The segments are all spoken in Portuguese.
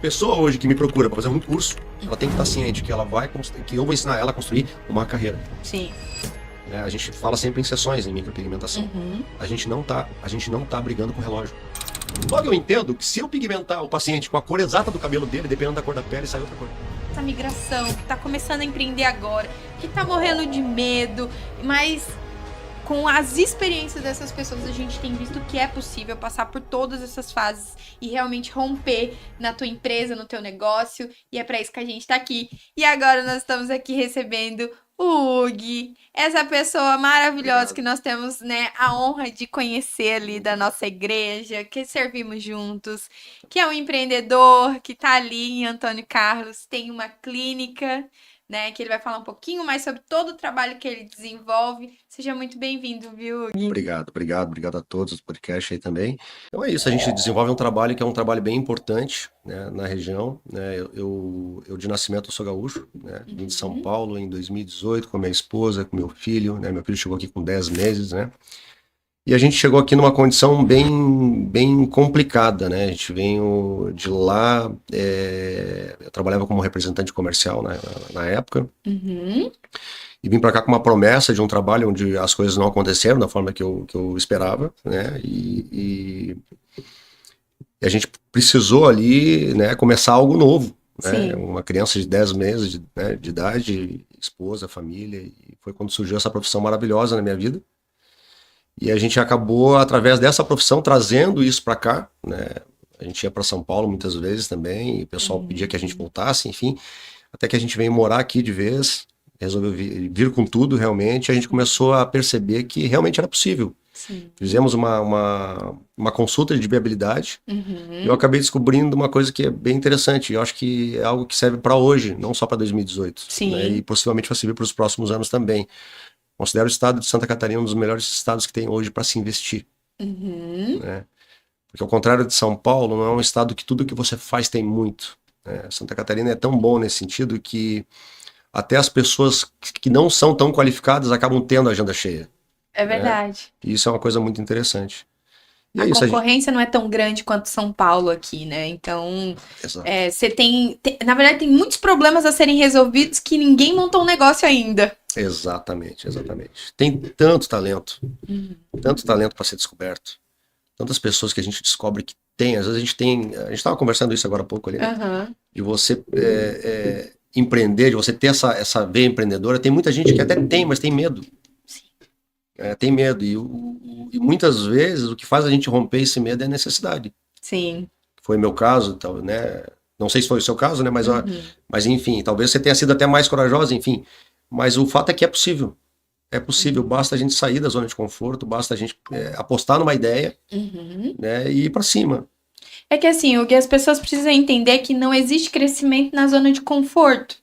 Pessoa hoje que me procura para fazer um curso, ela tem que estar ciente que ela vai que eu vou ensinar ela a construir uma carreira. Sim. Né? A gente fala sempre em sessões em micropigmentação. A gente não tá brigando com o relógio. Logo eu entendo que se eu pigmentar o paciente com a cor exata do cabelo dele, dependendo da cor da pele, sai outra cor. Essa migração, que tá começando a empreender agora, que tá morrendo de medo, mas com as experiências dessas pessoas a gente tem visto que é possível passar por todas essas fases e realmente romper na tua empresa, no teu negócio, e é para isso que a gente tá aqui. E agora nós estamos aqui recebendo o Hugo, essa pessoa maravilhosa que nós temos, né, a honra de conhecer ali da nossa igreja, que servimos juntos, que é um empreendedor, que tá ali em Antônio Carlos, tem uma clínica, né, que ele vai falar um pouquinho mais sobre todo o trabalho que ele desenvolve. Seja muito bem-vindo, viu, Hugo? Obrigado a todos do podcast aí também. Então é isso, a gente desenvolve um trabalho que é um trabalho bem importante, né, na região, né, eu de nascimento sou gaúcho, né, vim de São Paulo em 2018 com a minha esposa, com meu filho, né, meu filho chegou aqui com 10 meses, né, e a gente chegou aqui numa condição bem complicada, né, a gente veio de lá, eu trabalhava como representante comercial na época, e vim para cá com uma promessa de um trabalho onde as coisas não aconteceram da forma que eu esperava, né? E a gente precisou ali, né, começar algo novo, né? Sim. Uma criança de 10 meses de idade, esposa, família, e foi quando surgiu essa profissão maravilhosa na minha vida. E a gente acabou, através dessa profissão, trazendo isso para cá, né? A gente ia para São Paulo muitas vezes também, e o pessoal pedia que a gente voltasse, enfim, até que a gente veio morar aqui de vez, resolveu vir com tudo realmente, a gente começou a perceber que realmente era possível. Sim. Fizemos uma consulta de viabilidade e eu acabei descobrindo uma coisa que é bem interessante. Eu acho que é algo que serve para hoje, não só para 2018. Sim. Né? E possivelmente vai servir para os próximos anos também. Considero o estado de Santa Catarina um dos melhores estados que tem hoje para se investir. Né? Porque ao contrário de São Paulo, não é um estado que tudo que você faz tem muito. Né? Santa Catarina é tão bom nesse sentido que até as pessoas que não são tão qualificadas acabam tendo a agenda cheia. É verdade. E isso é uma coisa muito interessante. E A é isso, concorrência não é tão grande quanto São Paulo aqui, né? Então, Exato. você na verdade, tem muitos problemas a serem resolvidos que ninguém montou um negócio ainda. Exatamente. Tem tanto talento para ser descoberto. Tantas pessoas que a gente descobre que tem. Às vezes a gente estava conversando isso agora há pouco ali, né? De você empreender, de você ter essa veia empreendedora. Tem muita gente que até tem, mas tem medo. Tem medo. E muitas vezes o que faz a gente romper esse medo é a necessidade. Sim. Foi meu caso, né? Não sei se foi o seu caso, né? Mas enfim, talvez você tenha sido até mais corajosa, enfim. Mas o fato é que é possível. É possível, basta a gente sair da zona de conforto, basta a gente apostar numa ideia, né, e ir para cima. É que assim, o que as pessoas precisam entender é que não existe crescimento na zona de conforto.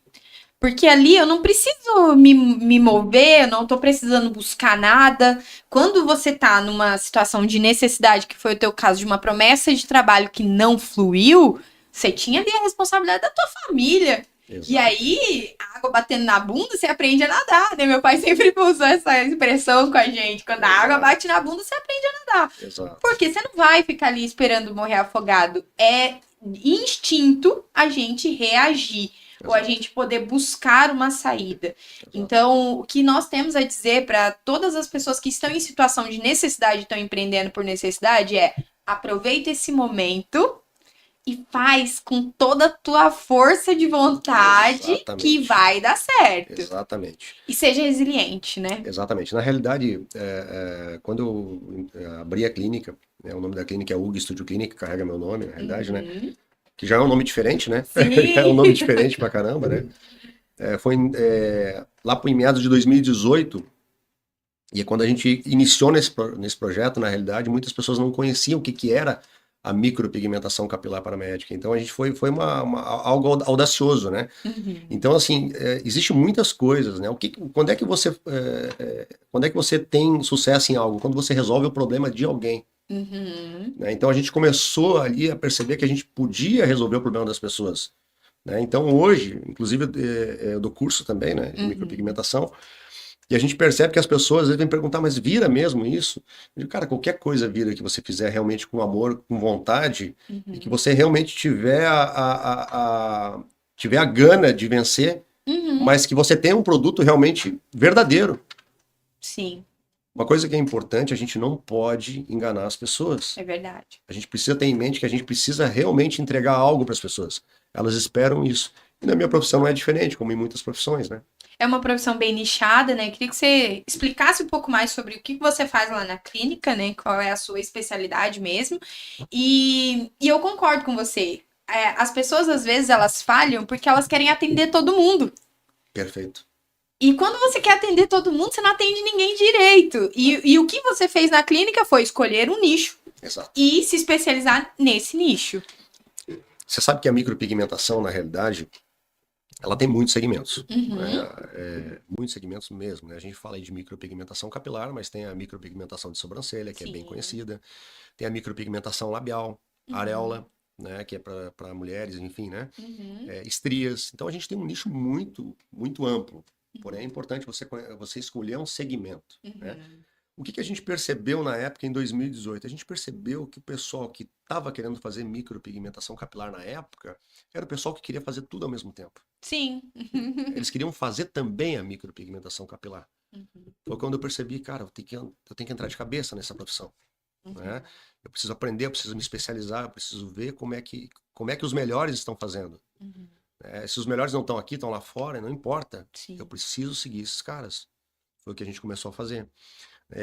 Porque ali eu não preciso me mover, eu não tô precisando buscar nada. Quando você tá numa situação de necessidade, que foi o teu caso, de uma promessa de trabalho que não fluiu, você tinha ali a responsabilidade da tua família. Exato. E aí, a água batendo na bunda, você aprende a nadar, né? Meu pai sempre usou essa expressão com a gente. Quando a água bate na bunda, você aprende a nadar. Exato. Porque você não vai ficar ali esperando morrer afogado. É instinto a gente reagir. Ou a gente poder buscar uma saída. Exato. Então, o que nós temos a dizer para todas as pessoas que estão em situação de necessidade, estão empreendendo por necessidade, é: aproveita esse momento e faz com toda a tua força de vontade. Exatamente. Que vai dar certo. Exatamente. E seja resiliente, né? Exatamente. Na realidade, quando eu abri a clínica, né, o nome da clínica é Hugo Estúdio Clínica, carrega meu nome, na realidade, né? Que já é um nome diferente, né? Sim. É um nome diferente pra caramba, né? Foi lá em meados de 2018, e quando a gente iniciou nesse projeto, na realidade, muitas pessoas não conheciam o que era a micropigmentação capilar paramédica. Então a gente foi algo audacioso, né? Então, assim, existem muitas coisas, né? Quando é que você tem sucesso em algo? Quando você resolve o problema de alguém. Né? Então a gente começou ali a perceber que a gente podia resolver o problema das pessoas. Né? Então hoje, inclusive eu dou curso também, né, de micropigmentação, E a gente percebe que as pessoas às vezes vêm perguntar, mas vira mesmo isso? Eu digo, cara, qualquer coisa vira que você fizer realmente com amor, com vontade, e que Uhum. você realmente tiver a gana de vencer, Uhum. mas que você tenha um produto realmente verdadeiro. Sim, Uma coisa que é importante, a gente não pode enganar as pessoas. é verdade. A gente precisa ter em mente que a gente precisa realmente entregar algo para as pessoas. Elas esperam isso. E na minha profissão não é diferente, como em muitas profissões, né? É uma profissão bem nichada, né? Queria que você explicasse um pouco mais sobre o que você faz lá na clínica, né? Qual é a sua especialidade mesmo. E eu concordo com você. As pessoas, às vezes, elas falham porque elas querem atender todo mundo. Perfeito. E quando você quer atender todo mundo, você não atende ninguém direito. E o que você fez na clínica foi escolher um nicho Exato. e se especializar nesse nicho. Você sabe que a micropigmentação, na realidade, ela tem muitos segmentos. Uhum, Muitos segmentos mesmo, né? A gente fala aí de micropigmentação capilar, mas tem a micropigmentação de sobrancelha, que é bem sim. conhecida. Tem a micropigmentação labial, Uhum, areola, né? Que é para mulheres, enfim, né? uhum, Estrias. Então a gente tem um nicho muito, muito amplo. Porém, é uhum, importante você escolher um segmento, né? uhum. O que a gente percebeu na época, em 2018? A gente percebeu que o pessoal que estava querendo fazer micropigmentação capilar na época era o pessoal que queria fazer tudo ao mesmo tempo. Sim. Eles queriam fazer também a micropigmentação capilar. Uhum, Foi quando eu percebi, cara, eu tenho que entrar de cabeça nessa profissão, uhum. né? Eu preciso aprender, eu preciso me especializar, eu preciso ver como é que os melhores estão fazendo. Uhum. Né? Se os melhores não estão aqui, estão lá fora, não importa. Eu Sim. preciso seguir esses caras. Foi o que a gente começou a fazer.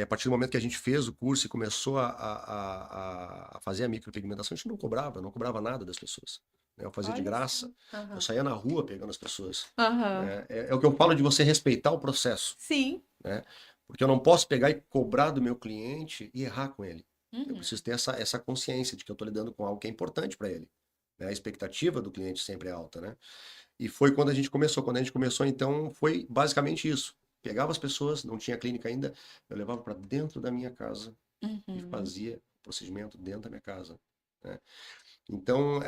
A partir do momento que a gente fez o curso e começou a fazer a micropigmentação, a gente não cobrava nada das pessoas. Né? Eu fazia de Olha só. graça, eu Aham. saía na rua pegando as pessoas. Aham. Né? É o que eu falo de você respeitar o processo. Sim. Né? Porque eu não posso pegar e cobrar do meu cliente e errar com ele. Eu Uhum. preciso ter essa consciência de que eu estou lidando com algo que é importante para ele. Né? A expectativa do cliente sempre é alta, né? E foi quando a gente começou. Quando a gente começou, então, foi basicamente isso. Pegava as pessoas, não tinha clínica ainda, eu levava para dentro da minha casa e Uhum. fazia o procedimento dentro da minha casa. Né? Então,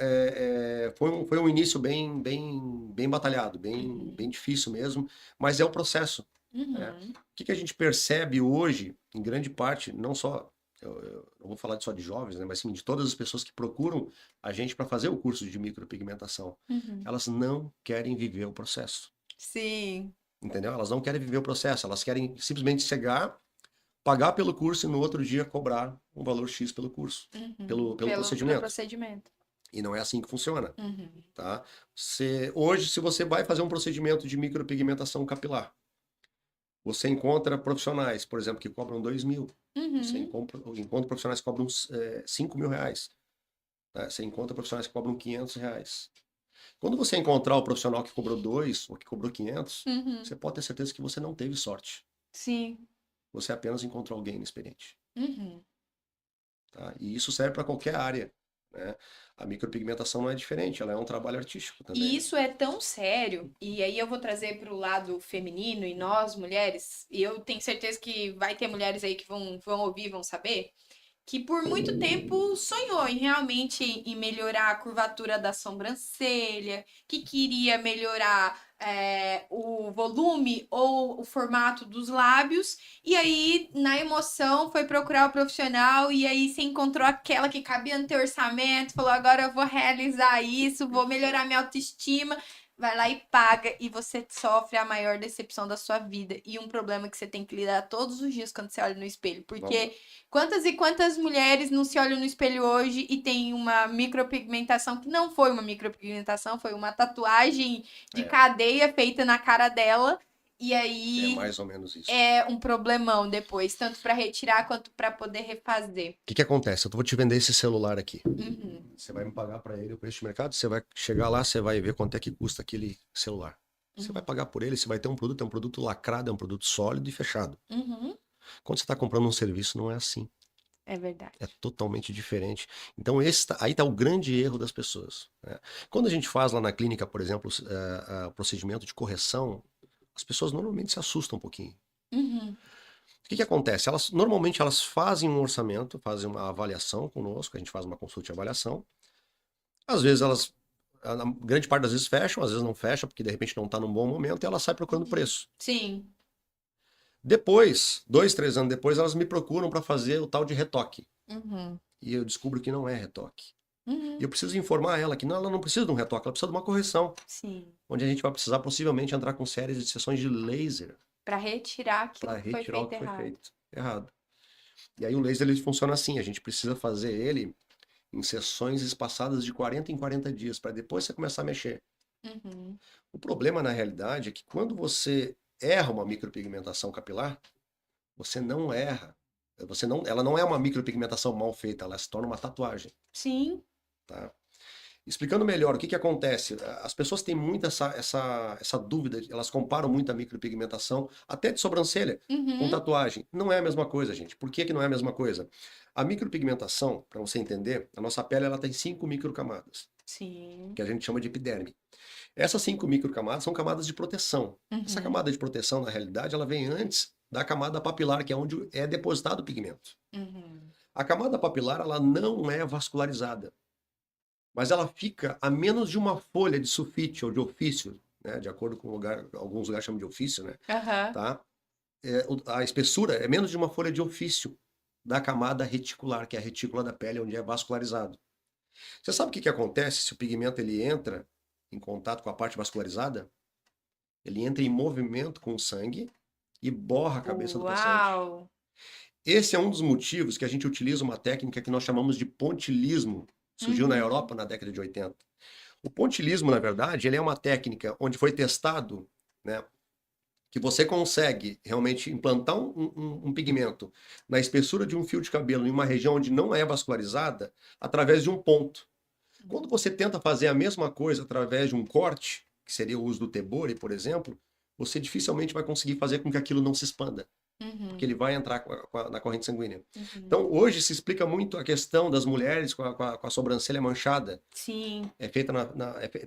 foi um início bem, bem, bem batalhado, bem, Uhum. bem difícil mesmo, mas é o processo. Né? Uhum. O que a gente percebe hoje, em grande parte, não só, eu não vou falar só de jovens, né, mas sim de todas as pessoas que procuram a gente para fazer o curso de micropigmentação, Uhum. elas não querem viver o processo. Sim. Entendeu? Elas não querem viver o processo, elas querem simplesmente chegar, pagar pelo curso e no outro dia cobrar um valor X pelo curso, Uhum. pelo Pelo procedimento. procedimento. E não é assim que funciona, Uhum. tá? Hoje, se você vai fazer um procedimento de micropigmentação capilar, você encontra profissionais, por exemplo, que cobram 2.000. Você Uhum. encontra profissionais que cobram 5 mil reais. Né? Você encontra profissionais que cobram 500 reais. Quando você encontrar o profissional que cobrou 2 ou que cobrou 500, Uhum. você pode ter certeza que você não teve sorte. Sim. Você apenas encontrou alguém inexperiente. Uhum. Tá? E isso serve para qualquer área. Né? A micropigmentação não é diferente, ela é um trabalho artístico E também. Né? isso é tão sério, e aí eu vou trazer para o lado feminino e nós, mulheres, e eu tenho certeza que vai ter mulheres aí que vão ouvir, vão saber, que por muito tempo sonhou em realmente em melhorar a curvatura da sobrancelha, que queria melhorar o volume ou o formato dos lábios, e aí, na emoção, foi procurar o profissional, e aí se encontrou aquela que cabia no teu orçamento, falou: agora eu vou realizar isso, vou melhorar minha autoestima. Vai lá e paga, e você sofre a maior decepção da sua vida. E um problema que você tem que lidar todos os dias quando você olha no espelho. Vamos lá. Porque quantas e quantas mulheres não se olham no espelho hoje e tem uma micropigmentação que não foi uma micropigmentação, foi uma tatuagem de É, cadeia feita na cara dela. E é aí mais ou menos isso. é um problemão depois, tanto para retirar quanto para poder refazer. O que acontece? Eu vou te vender esse celular aqui. Uhum, Você vai me pagar para ele o preço de mercado, você vai chegar lá, você vai ver quanto é que custa aquele celular. Você vai uhum, pagar por ele, você vai ter um produto lacrado, é um produto sólido e fechado. uhum. Quando você está comprando um serviço, não é assim. É É verdade. totalmente diferente. Então, aí está o grande erro das pessoas. Né? Quando a gente faz lá na clínica, por exemplo, o procedimento de correção, as pessoas normalmente se assustam um pouquinho. Uhum, O que acontece? Normalmente elas fazem um orçamento, fazem uma avaliação conosco, a gente faz uma consulta de avaliação. Às vezes a grande parte das vezes fecham, às vezes não fecha, porque de repente não está num bom momento e ela sai procurando uhum. preço. Sim. Depois, 2, 3 anos depois, elas me procuram para fazer o tal de retoque. Uhum. E eu descubro que não é retoque. E Uhum. eu preciso informar ela que não, ela não precisa de um retoque, ela precisa de uma correção. Sim. Onde a gente vai precisar possivelmente entrar com séries de sessões de laser Para retirar aquilo para que foi retirar o feito que foi errado. feito errado. E aí o laser ele funciona assim, a gente precisa fazer ele em sessões espaçadas de 40 em 40 dias, para depois você começar a mexer. Uhum. O problema, na realidade, é que quando você erra uma micropigmentação capilar, você não erra. Ela não é uma micropigmentação mal feita, ela se torna uma tatuagem, Sim. tá? Explicando melhor, o que que acontece? As pessoas têm muito essa dúvida, elas comparam muito a micropigmentação, até de sobrancelha, com Uhum. tatuagem. Não é a mesma coisa, gente. Por que que não é a mesma coisa? A micropigmentação, para você entender, a nossa pele ela tem 5 microcamadas, Sim. que a gente chama de epiderme. Essas 5 microcamadas são camadas de proteção. Essa Uhum. camada de proteção, na realidade, ela vem antes da camada papilar, que é onde é depositado o pigmento. Uhum. A camada papilar, ela não é vascularizada, mas ela fica a menos de uma folha de sulfite ou de ofício, né? De acordo com o lugar, alguns lugares chamam de ofício, né? Aham. Tá? A espessura é menos de uma folha de ofício da camada reticular, que é a retícula da pele, onde é vascularizado. Você sabe o que que acontece se o pigmento ele entra em contato com a parte vascularizada? Ele entra em movimento com o sangue e borra a cabeça do paciente. Uau. Esse é um dos motivos que a gente utiliza uma técnica que nós chamamos de pontilismo. Surgiu na Uhum. Europa na década de 80. O pontilismo, na verdade, ele é uma técnica onde foi testado, né, que você consegue realmente implantar um pigmento na espessura de um fio de cabelo em uma região onde não é vascularizada através de um ponto. Quando você tenta fazer a mesma coisa através de um corte, que seria o uso do tebore, por exemplo, você dificilmente vai conseguir fazer com que aquilo não se expanda, porque Uhum. ele vai entrar na corrente sanguínea. Uhum. Então, hoje se explica muito a questão das mulheres com a sobrancelha manchada. Sim. É feita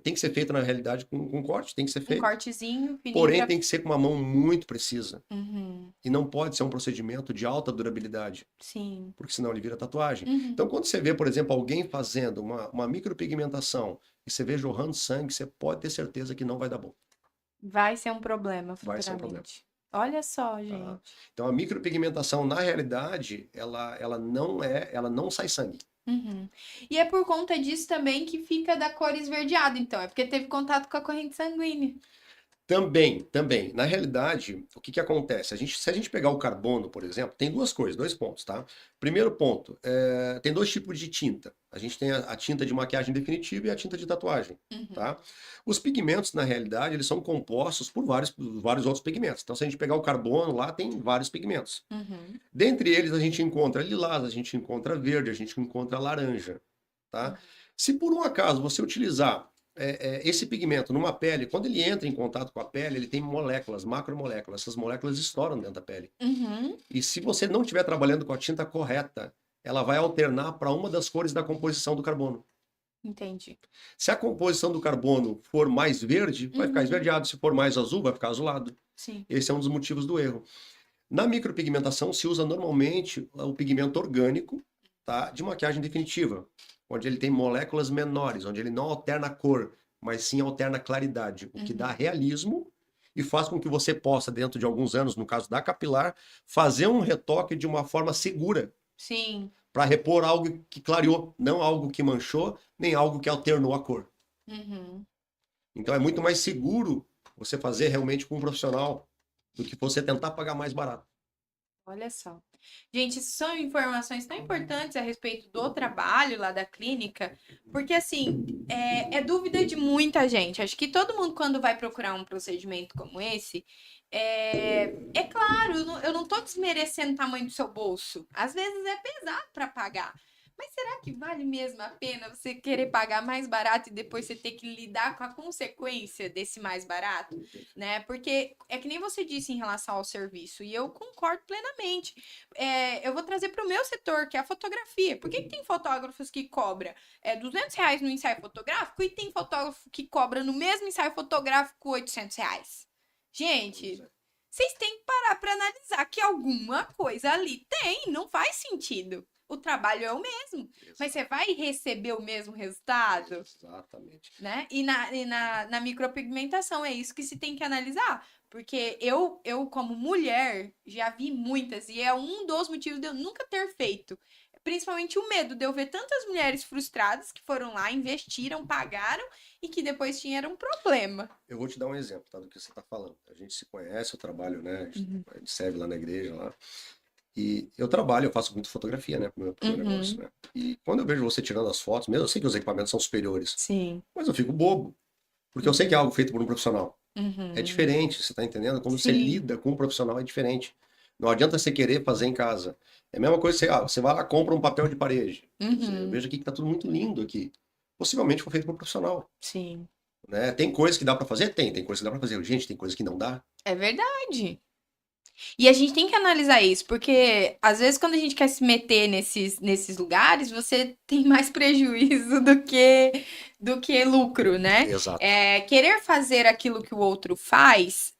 tem que ser feita na realidade com corte, tem que ser Um feito. cortezinho fininho Porém, pra... tem que ser com uma mão muito precisa. Uhum. E não pode ser um procedimento de alta durabilidade, Sim. porque senão ele vira tatuagem. Uhum. Então, quando você vê, por exemplo, alguém fazendo uma micropigmentação e você vê jorrando sangue, você pode ter certeza que não vai dar bom. Vai ser um problema Vai ser um problema. futuramente. Olha só, Tá? gente. Então, a micropigmentação, na realidade, ela não sai sangue. Uhum. E é por conta disso também que fica da cor esverdeada, então. É porque teve contato com a corrente sanguínea. Também, também. Na realidade, o que que acontece? Se a gente pegar o carbono, por exemplo, tem duas coisas, dois pontos, tá? Primeiro ponto, tem dois tipos de tinta. A gente tem a tinta de maquiagem definitiva e a tinta de tatuagem, Uhum. tá? Os pigmentos, na realidade, eles são compostos por vários outros pigmentos. Então, se a gente pegar o carbono, lá tem vários pigmentos. Uhum. Dentre eles, a gente encontra lilás, a gente encontra verde, a gente encontra laranja, tá? Se por um acaso você utilizar esse pigmento numa pele, quando ele entra em contato com a pele, ele tem moléculas, macromoléculas. Essas moléculas estouram dentro da pele. Uhum. E se você não estiver trabalhando com a tinta correta, ela vai alternar para uma das cores da composição do carbono. Entendi. Se a composição do carbono for mais verde, vai ficar Uhum. esverdeado. Se for mais azul, vai ficar azulado. Sim. Esse é um dos motivos do erro. Na micropigmentação se usa normalmente o pigmento orgânico, tá, de maquiagem definitiva, onde ele tem moléculas menores, onde ele não alterna a cor, mas sim alterna a claridade, o que dá realismo e faz com que você possa, dentro de alguns anos, no caso da capilar, fazer um retoque de uma forma segura, Sim. para repor algo que clareou, não algo que manchou, nem algo que alternou a cor. Uhum. Então é muito mais seguro você fazer realmente com um profissional do que você tentar pagar mais barato. Olha só. Gente, isso são informações tão importantes a respeito do trabalho lá da clínica, porque assim, é dúvida de muita gente. Acho que todo mundo, quando vai procurar um procedimento como esse, é claro, eu não tô desmerecendo o tamanho do seu bolso. Às vezes é pesado para pagar. Mas será que vale mesmo a pena você querer pagar mais barato e depois você ter que lidar com a consequência desse mais barato, né? Porque é que nem você disse em relação ao serviço, e eu concordo plenamente. Eu vou trazer para o meu setor, que é a fotografia. Por que tem fotógrafos que cobra R$ 200 no ensaio fotográfico e tem fotógrafo que cobra no mesmo ensaio fotográfico R$ 800? Gente, vocês têm que parar para analisar que alguma coisa ali tem, não faz sentido. o trabalho é o mesmo, mas você vai receber o mesmo resultado, Exatamente. né? E na micropigmentação é isso que se tem que analisar. Porque eu, como mulher, já vi muitas, e é um dos motivos de eu nunca ter feito. Principalmente o medo de eu ver tantas mulheres frustradas que foram lá, investiram, pagaram e que depois tiveram um problema. Eu vou te dar um exemplo, tá, do que você está falando. A gente se conhece, eu trabalho, né? A gente serve lá na igreja, lá. E eu trabalho, eu faço muito fotografia, né, pro meu negócio, né? E quando eu vejo você tirando as fotos, mesmo eu sei que os equipamentos são superiores, Sim. mas eu fico bobo, porque eu sei que é algo feito por um profissional. É diferente, você tá entendendo? Quando você Sim. lida com um profissional é diferente. Não adianta você querer fazer em casa. É a mesma coisa que você vai lá, compra um papel de parede. Você veja aqui que tá tudo muito lindo aqui. Possivelmente foi feito por um profissional, Sim. né? Tem coisas que dá pra fazer? Tem coisas que dá pra fazer. Gente, tem coisas que não dá. É verdade. E a gente tem que analisar isso, porque às vezes quando a gente quer se meter nesses lugares, você tem mais prejuízo do que lucro, né? Exato. Querer fazer aquilo que o outro faz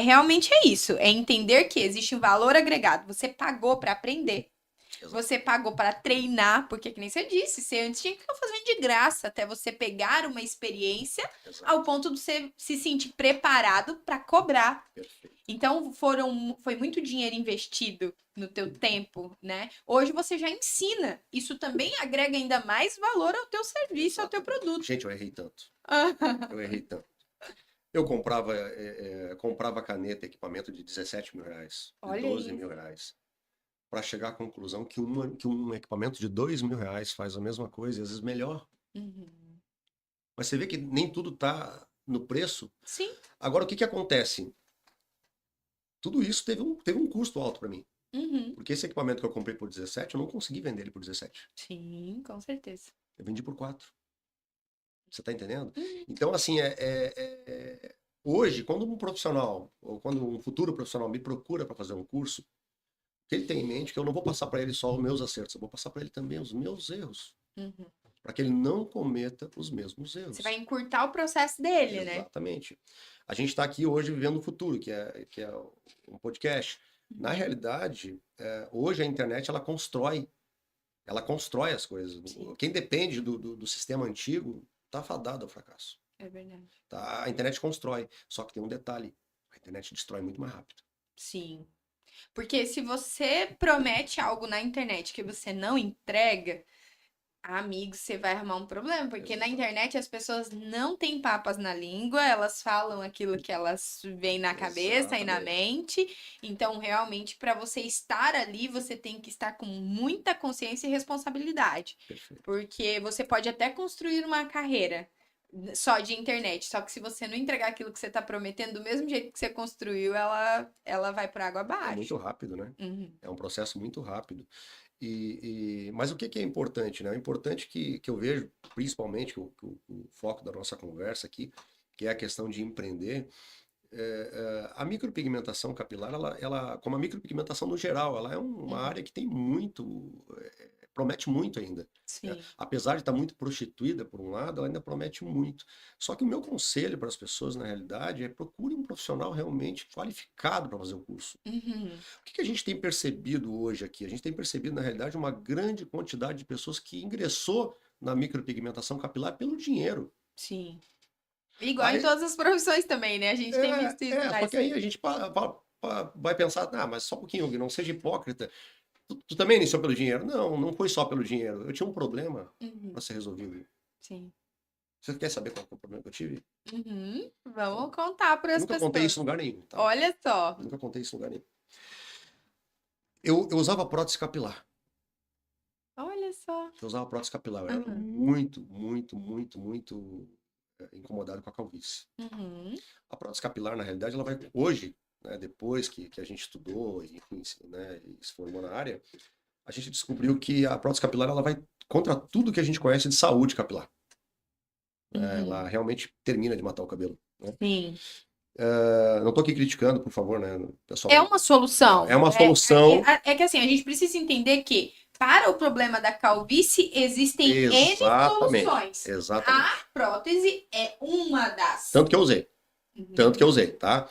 realmente é isso. É entender que existe um valor agregado. Você pagou para aprender. Exato. Você pagou para treinar, porque que nem você disse, você antes tinha que ficar fazendo de graça até você pegar uma experiência Exato. ao ponto de você se sentir preparado para cobrar. Perfeito. Então foi muito dinheiro investido no teu tempo, né? Hoje você já ensina. Isso também agrega ainda mais valor ao teu serviço, ao teu produto. Gente, eu errei tanto. Eu errei tanto. Eu comprava caneta, equipamento de 17 mil reais, de Olha 12 isso. mil reais, para chegar à conclusão que um equipamento de 2 mil reais faz a mesma coisa, e às vezes melhor. Uhum. Mas você vê que nem tudo tá no preço. Sim. Agora, o que que acontece? Tudo isso teve um custo alto para mim. Uhum. Porque esse equipamento que eu comprei por 17, eu não consegui vender ele por 17. Sim, com certeza. Eu vendi por 4. Você tá entendendo? Uhum. Então, assim, hoje, quando um profissional, ou quando um futuro profissional me procura para fazer um curso, que ele tem em mente que eu não vou passar para ele só os meus acertos, eu vou passar para ele também os meus erros, Uhum. para que ele não cometa os mesmos erros. Você vai encurtar o processo dele, né? Exatamente. A gente está aqui hoje vivendo o futuro, que é um podcast. Na realidade, hoje a internet ela constrói as coisas. Sim. Quem depende do sistema antigo está fadado ao fracasso. É verdade. Tá? A internet constrói, só que tem um detalhe: a internet destrói muito mais rápido. Sim. Porque se você promete algo na internet que você não entrega, amigo, você vai arrumar um problema. Porque na Exato. internet as pessoas não têm papas na língua, elas falam aquilo que elas veem na cabeça e na Exatamente. mente. Então, realmente, para você estar ali, você tem que estar com muita consciência e responsabilidade. Perfeito. Porque você pode até construir uma carreira só de internet, só que se você não entregar aquilo que você está prometendo do mesmo jeito que você construiu, ela vai por água É abaixo. muito rápido, né? Uhum. É um processo muito rápido. Mas o que é importante, né? O importante que eu vejo, principalmente, o foco da nossa conversa aqui, que é a questão de empreender, a micropigmentação capilar, ela, como a micropigmentação no geral, ela é uma área que tem promete muito ainda. Né? Sim. Apesar de estar muito prostituída, por um lado, ela ainda promete muito. Só que o meu conselho para as pessoas, na realidade, é procure um profissional realmente qualificado para fazer o curso. Uhum. O que a gente tem percebido hoje aqui? A gente tem percebido, na realidade, uma grande quantidade de pessoas que ingressou na micropigmentação capilar pelo dinheiro. Sim. Igual em Aí, todas as profissões também, né? A gente tem visto isso só mais. que aí a gente vai pensar, mas só um pouquinho, Gui, não seja hipócrita. Tu também iniciou pelo dinheiro? Não, não foi só pelo dinheiro. Eu tinha um problema Uhum. para ser resolvido. Sim. Você quer saber qual foi o problema que eu tive? Uhum. Vamos contar para Eu as nunca pessoas. contei isso em lugar nenhum, tá? Olha só. Nunca contei isso em lugar nenhum. Eu usava prótese capilar. Olha só. Eu usava prótese capilar. Eu era Uhum. muito, muito, muito, muito incomodado com a calvície. Uhum. A prótese capilar, na realidade, ela vai hoje, né, depois que a gente estudou e, enfim, né, e se formou na área, a gente descobriu que a prótese capilar ela vai contra tudo que a gente conhece de saúde capilar. Uhum. Ela realmente termina de matar o cabelo. Né? Sim. Não estou aqui criticando, por favor, né, pessoal. É uma solução. É uma solução. É que assim, a gente precisa entender que para o problema da calvície existem N soluções. Exatamente. A prótese é uma das. Tanto que eu usei. Uhum. Tanto que eu usei, tá?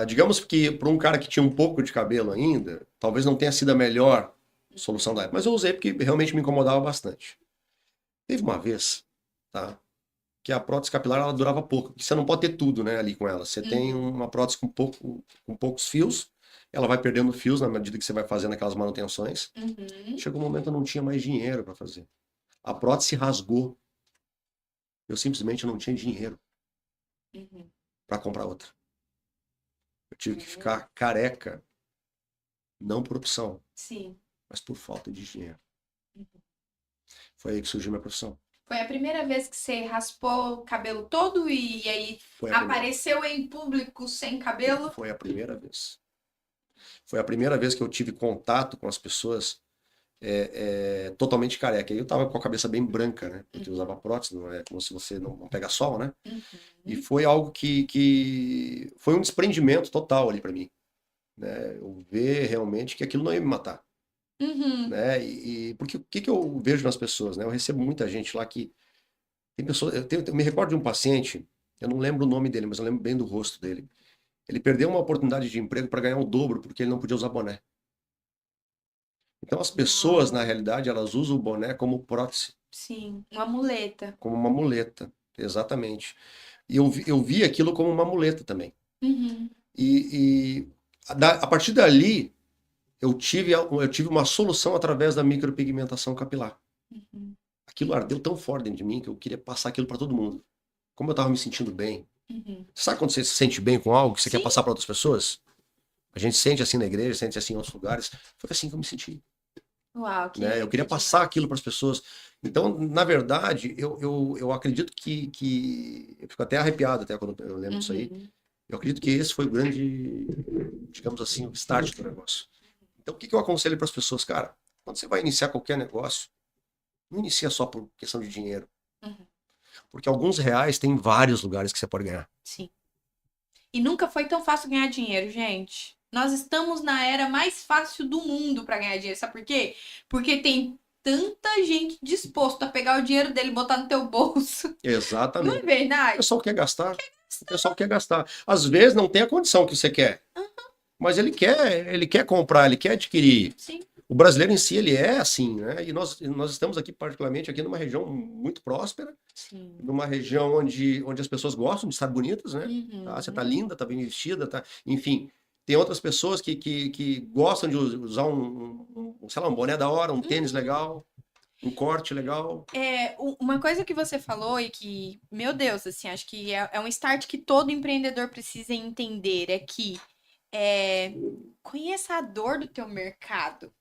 Digamos que para um cara que tinha um pouco de cabelo ainda, talvez não tenha sido a melhor solução da época. Mas eu usei porque realmente me incomodava bastante. Teve uma vez, tá? Que a prótese capilar ela durava pouco. Porque você não pode ter tudo, né, ali com ela. Você tem uma prótese com poucos fios, ela vai perdendo fios na medida que você vai fazendo aquelas manutenções. Chegou um momento que eu não tinha mais dinheiro para fazer. A prótese se rasgou. Eu simplesmente não tinha dinheiro para comprar outra. Eu tive que ficar careca, não por opção, Sim. mas por falta de dinheiro. Foi aí que surgiu minha profissão. Foi a primeira vez que você raspou o cabelo todo e aí Foi a primeira. apareceu em público sem cabelo? Foi a primeira vez. Foi a primeira vez que eu tive contato com as pessoas totalmente careca. E eu tava com a cabeça bem branca, né? Porque eu usava prótese, não é como se você não pega sol, né? E foi algo que foi um desprendimento total ali para mim, né? Eu ver realmente que aquilo não ia me matar, né? Porque o que eu vejo nas pessoas, né? Eu recebo muita gente lá que tem pessoas, eu me recordo de um paciente, eu não lembro o nome dele, mas eu lembro bem do rosto dele. Ele perdeu uma oportunidade de emprego para ganhar o dobro porque ele não podia usar boné. Então as pessoas, na realidade, elas usam o boné como prótese, Sim, uma muleta. como uma muleta, exatamente. E eu vi aquilo como uma muleta também. A partir dali, eu tive uma solução através da micropigmentação capilar. Aquilo ardeu tão forte dentro de mim que eu queria passar aquilo para todo mundo. Como eu estava me sentindo bem. Sabe quando você se sente bem com algo que você quer passar para outras pessoas? A gente sente assim na igreja, sente assim em outros lugares. Foi assim que eu me senti. Uau, Né? Eu queria passar aquilo para as pessoas. Então, na verdade, eu acredito que. Eu fico até arrepiado até quando eu lembro disso aí. Eu acredito que esse foi o grande, digamos assim, o start do negócio. Então, o que eu aconselho para as pessoas? Cara, quando você vai iniciar qualquer negócio, não inicia só por questão de dinheiro. Porque alguns reais tem vários lugares que você pode ganhar. Sim. E nunca foi tão fácil ganhar dinheiro, gente. Nós estamos na era mais fácil do mundo para ganhar dinheiro. Sabe por quê? Porque tem tanta gente disposta a pegar o dinheiro dele e botar no teu bolso. Exatamente. Não é verdade? O pessoal quer gastar. O pessoal quer gastar. Às vezes não tem a condição que você quer. Mas ele quer comprar, ele quer adquirir. Sim. O brasileiro em si, ele é assim, né? E nós estamos aqui, particularmente, aqui numa região muito próspera. Sim. Numa região onde as pessoas gostam de estar bonitas, né? Tá? Você tá linda, tá bem vestida, tá... Enfim, tem outras pessoas que gostam de usar sei lá, um boné da hora, um tênis legal, um corte legal. Uma coisa que você falou e que, meu Deus, assim, acho que é um start que todo empreendedor precisa entender, é que conheça a dor do teu mercado.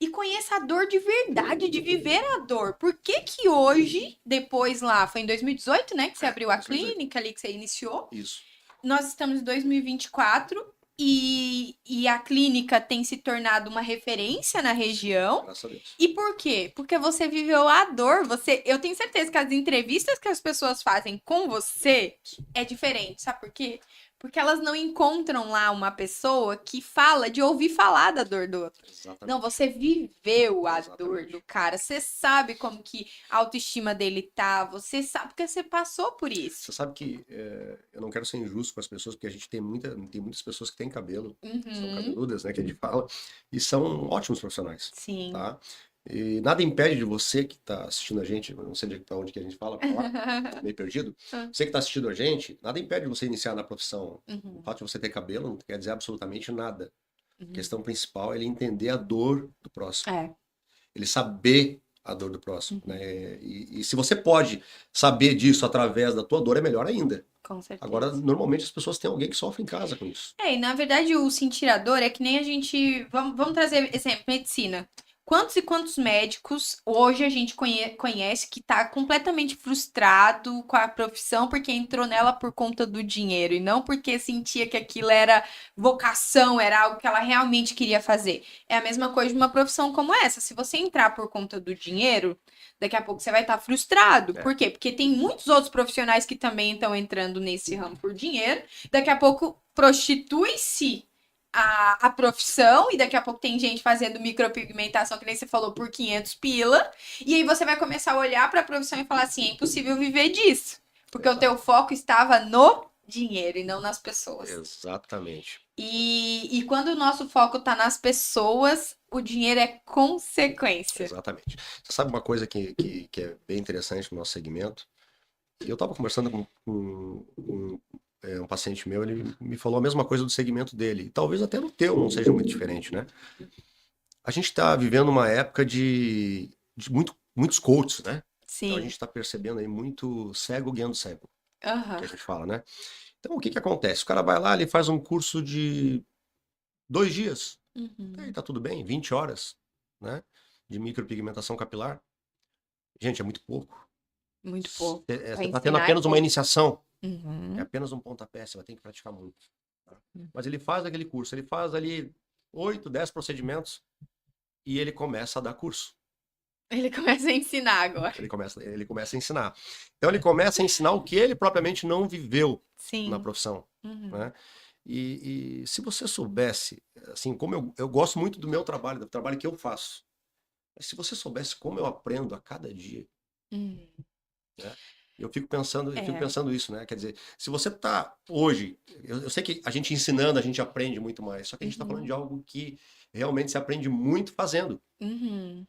E conheça a dor de verdade, de viver a dor. Por que que hoje, depois lá, foi em 2018, né, que você abriu a 2018. clínica ali, que você iniciou? Isso. Nós estamos em 2024 e a clínica tem se tornado uma referência na região. Graças a Deus. E por quê? Porque você viveu a dor. Eu tenho certeza que as entrevistas que as pessoas fazem com você é diferente. Sabe por quê? Porque elas não encontram lá uma pessoa que fala de ouvir falar da dor do outro. Exatamente. Não, você viveu a dor Exatamente. do cara. Você sabe como que a autoestima dele tá. Você sabe porque você passou por isso. Você sabe que eu não quero ser injusto com as pessoas, porque a gente tem muitas pessoas que têm cabelo, são cabeludas, né, que a gente fala, e são ótimos profissionais. Sim. Tá? E nada impede de você que está assistindo a gente, eu não sei para onde que a gente fala, pra lá, meio perdido. Você que está assistindo a gente, nada impede de você iniciar na profissão. O fato de você ter cabelo não quer dizer absolutamente nada. A questão principal é ele entender a dor do próximo. Ele saber a dor do próximo. Né? E se você pode saber disso através da tua dor, é melhor ainda. Com certeza. Agora, normalmente as pessoas têm alguém que sofre em casa com isso. E na verdade o sentir a dor é que nem a gente... Vamos trazer exemplo, medicina. Quantos e quantos médicos hoje a gente conhece que tá completamente frustrado com a profissão porque entrou nela por conta do dinheiro e não porque sentia que aquilo era vocação, era algo que ela realmente queria fazer. É a mesma coisa de uma profissão como essa. Se você entrar por conta do dinheiro, daqui a pouco você vai estar frustrado. Por quê? Porque tem muitos outros profissionais que também estão entrando nesse ramo por dinheiro. Daqui a pouco prostitui-se a profissão, e daqui a pouco tem gente fazendo micropigmentação, que nem você falou, por 500 pila, e aí você vai começar a olhar para a profissão e falar assim, é impossível viver disso, porque o teu foco estava no dinheiro e não nas pessoas. Exatamente. E quando o nosso foco tá nas pessoas, o dinheiro é consequência. Exatamente. Você sabe uma coisa que é bem interessante no nosso segmento? Eu estava conversando com um paciente meu, ele me falou a mesma coisa do segmento dele. Talvez até no teu não seja muito diferente, né? A gente está vivendo uma época de muitos coaches, né? Então a Sim. gente está percebendo aí muito cego guiando cego, que Aham. a gente fala, né? Então o que que acontece? O cara vai lá, ele faz um curso de 2 dias. Aí Uhum. tá tudo bem, 20 horas, né? De micropigmentação capilar. Gente, é muito pouco. Muito pouco. Pra Você está tendo ensinar é apenas uma pouco. iniciação. É Uhum. apenas um pontapé, você vai ter que praticar muito. Tá? Mas ele faz aquele curso, ele faz ali 8, 10 procedimentos e ele começa a dar curso. Ele começa a ensinar agora. Ele começa a ensinar. Então ele começa a ensinar o que ele propriamente não viveu na Sim. profissão, Uhum. né? E se você soubesse, assim, como eu gosto muito do meu trabalho, do trabalho que eu faço, mas se você soubesse como eu aprendo a cada dia, Uhum. né? Eu fico É. pensando isso, né? Quer dizer, se você tá hoje, eu sei que a gente ensinando, a gente aprende muito mais, só que a gente está falando Uhum. de algo que realmente se aprende muito fazendo. Uhum.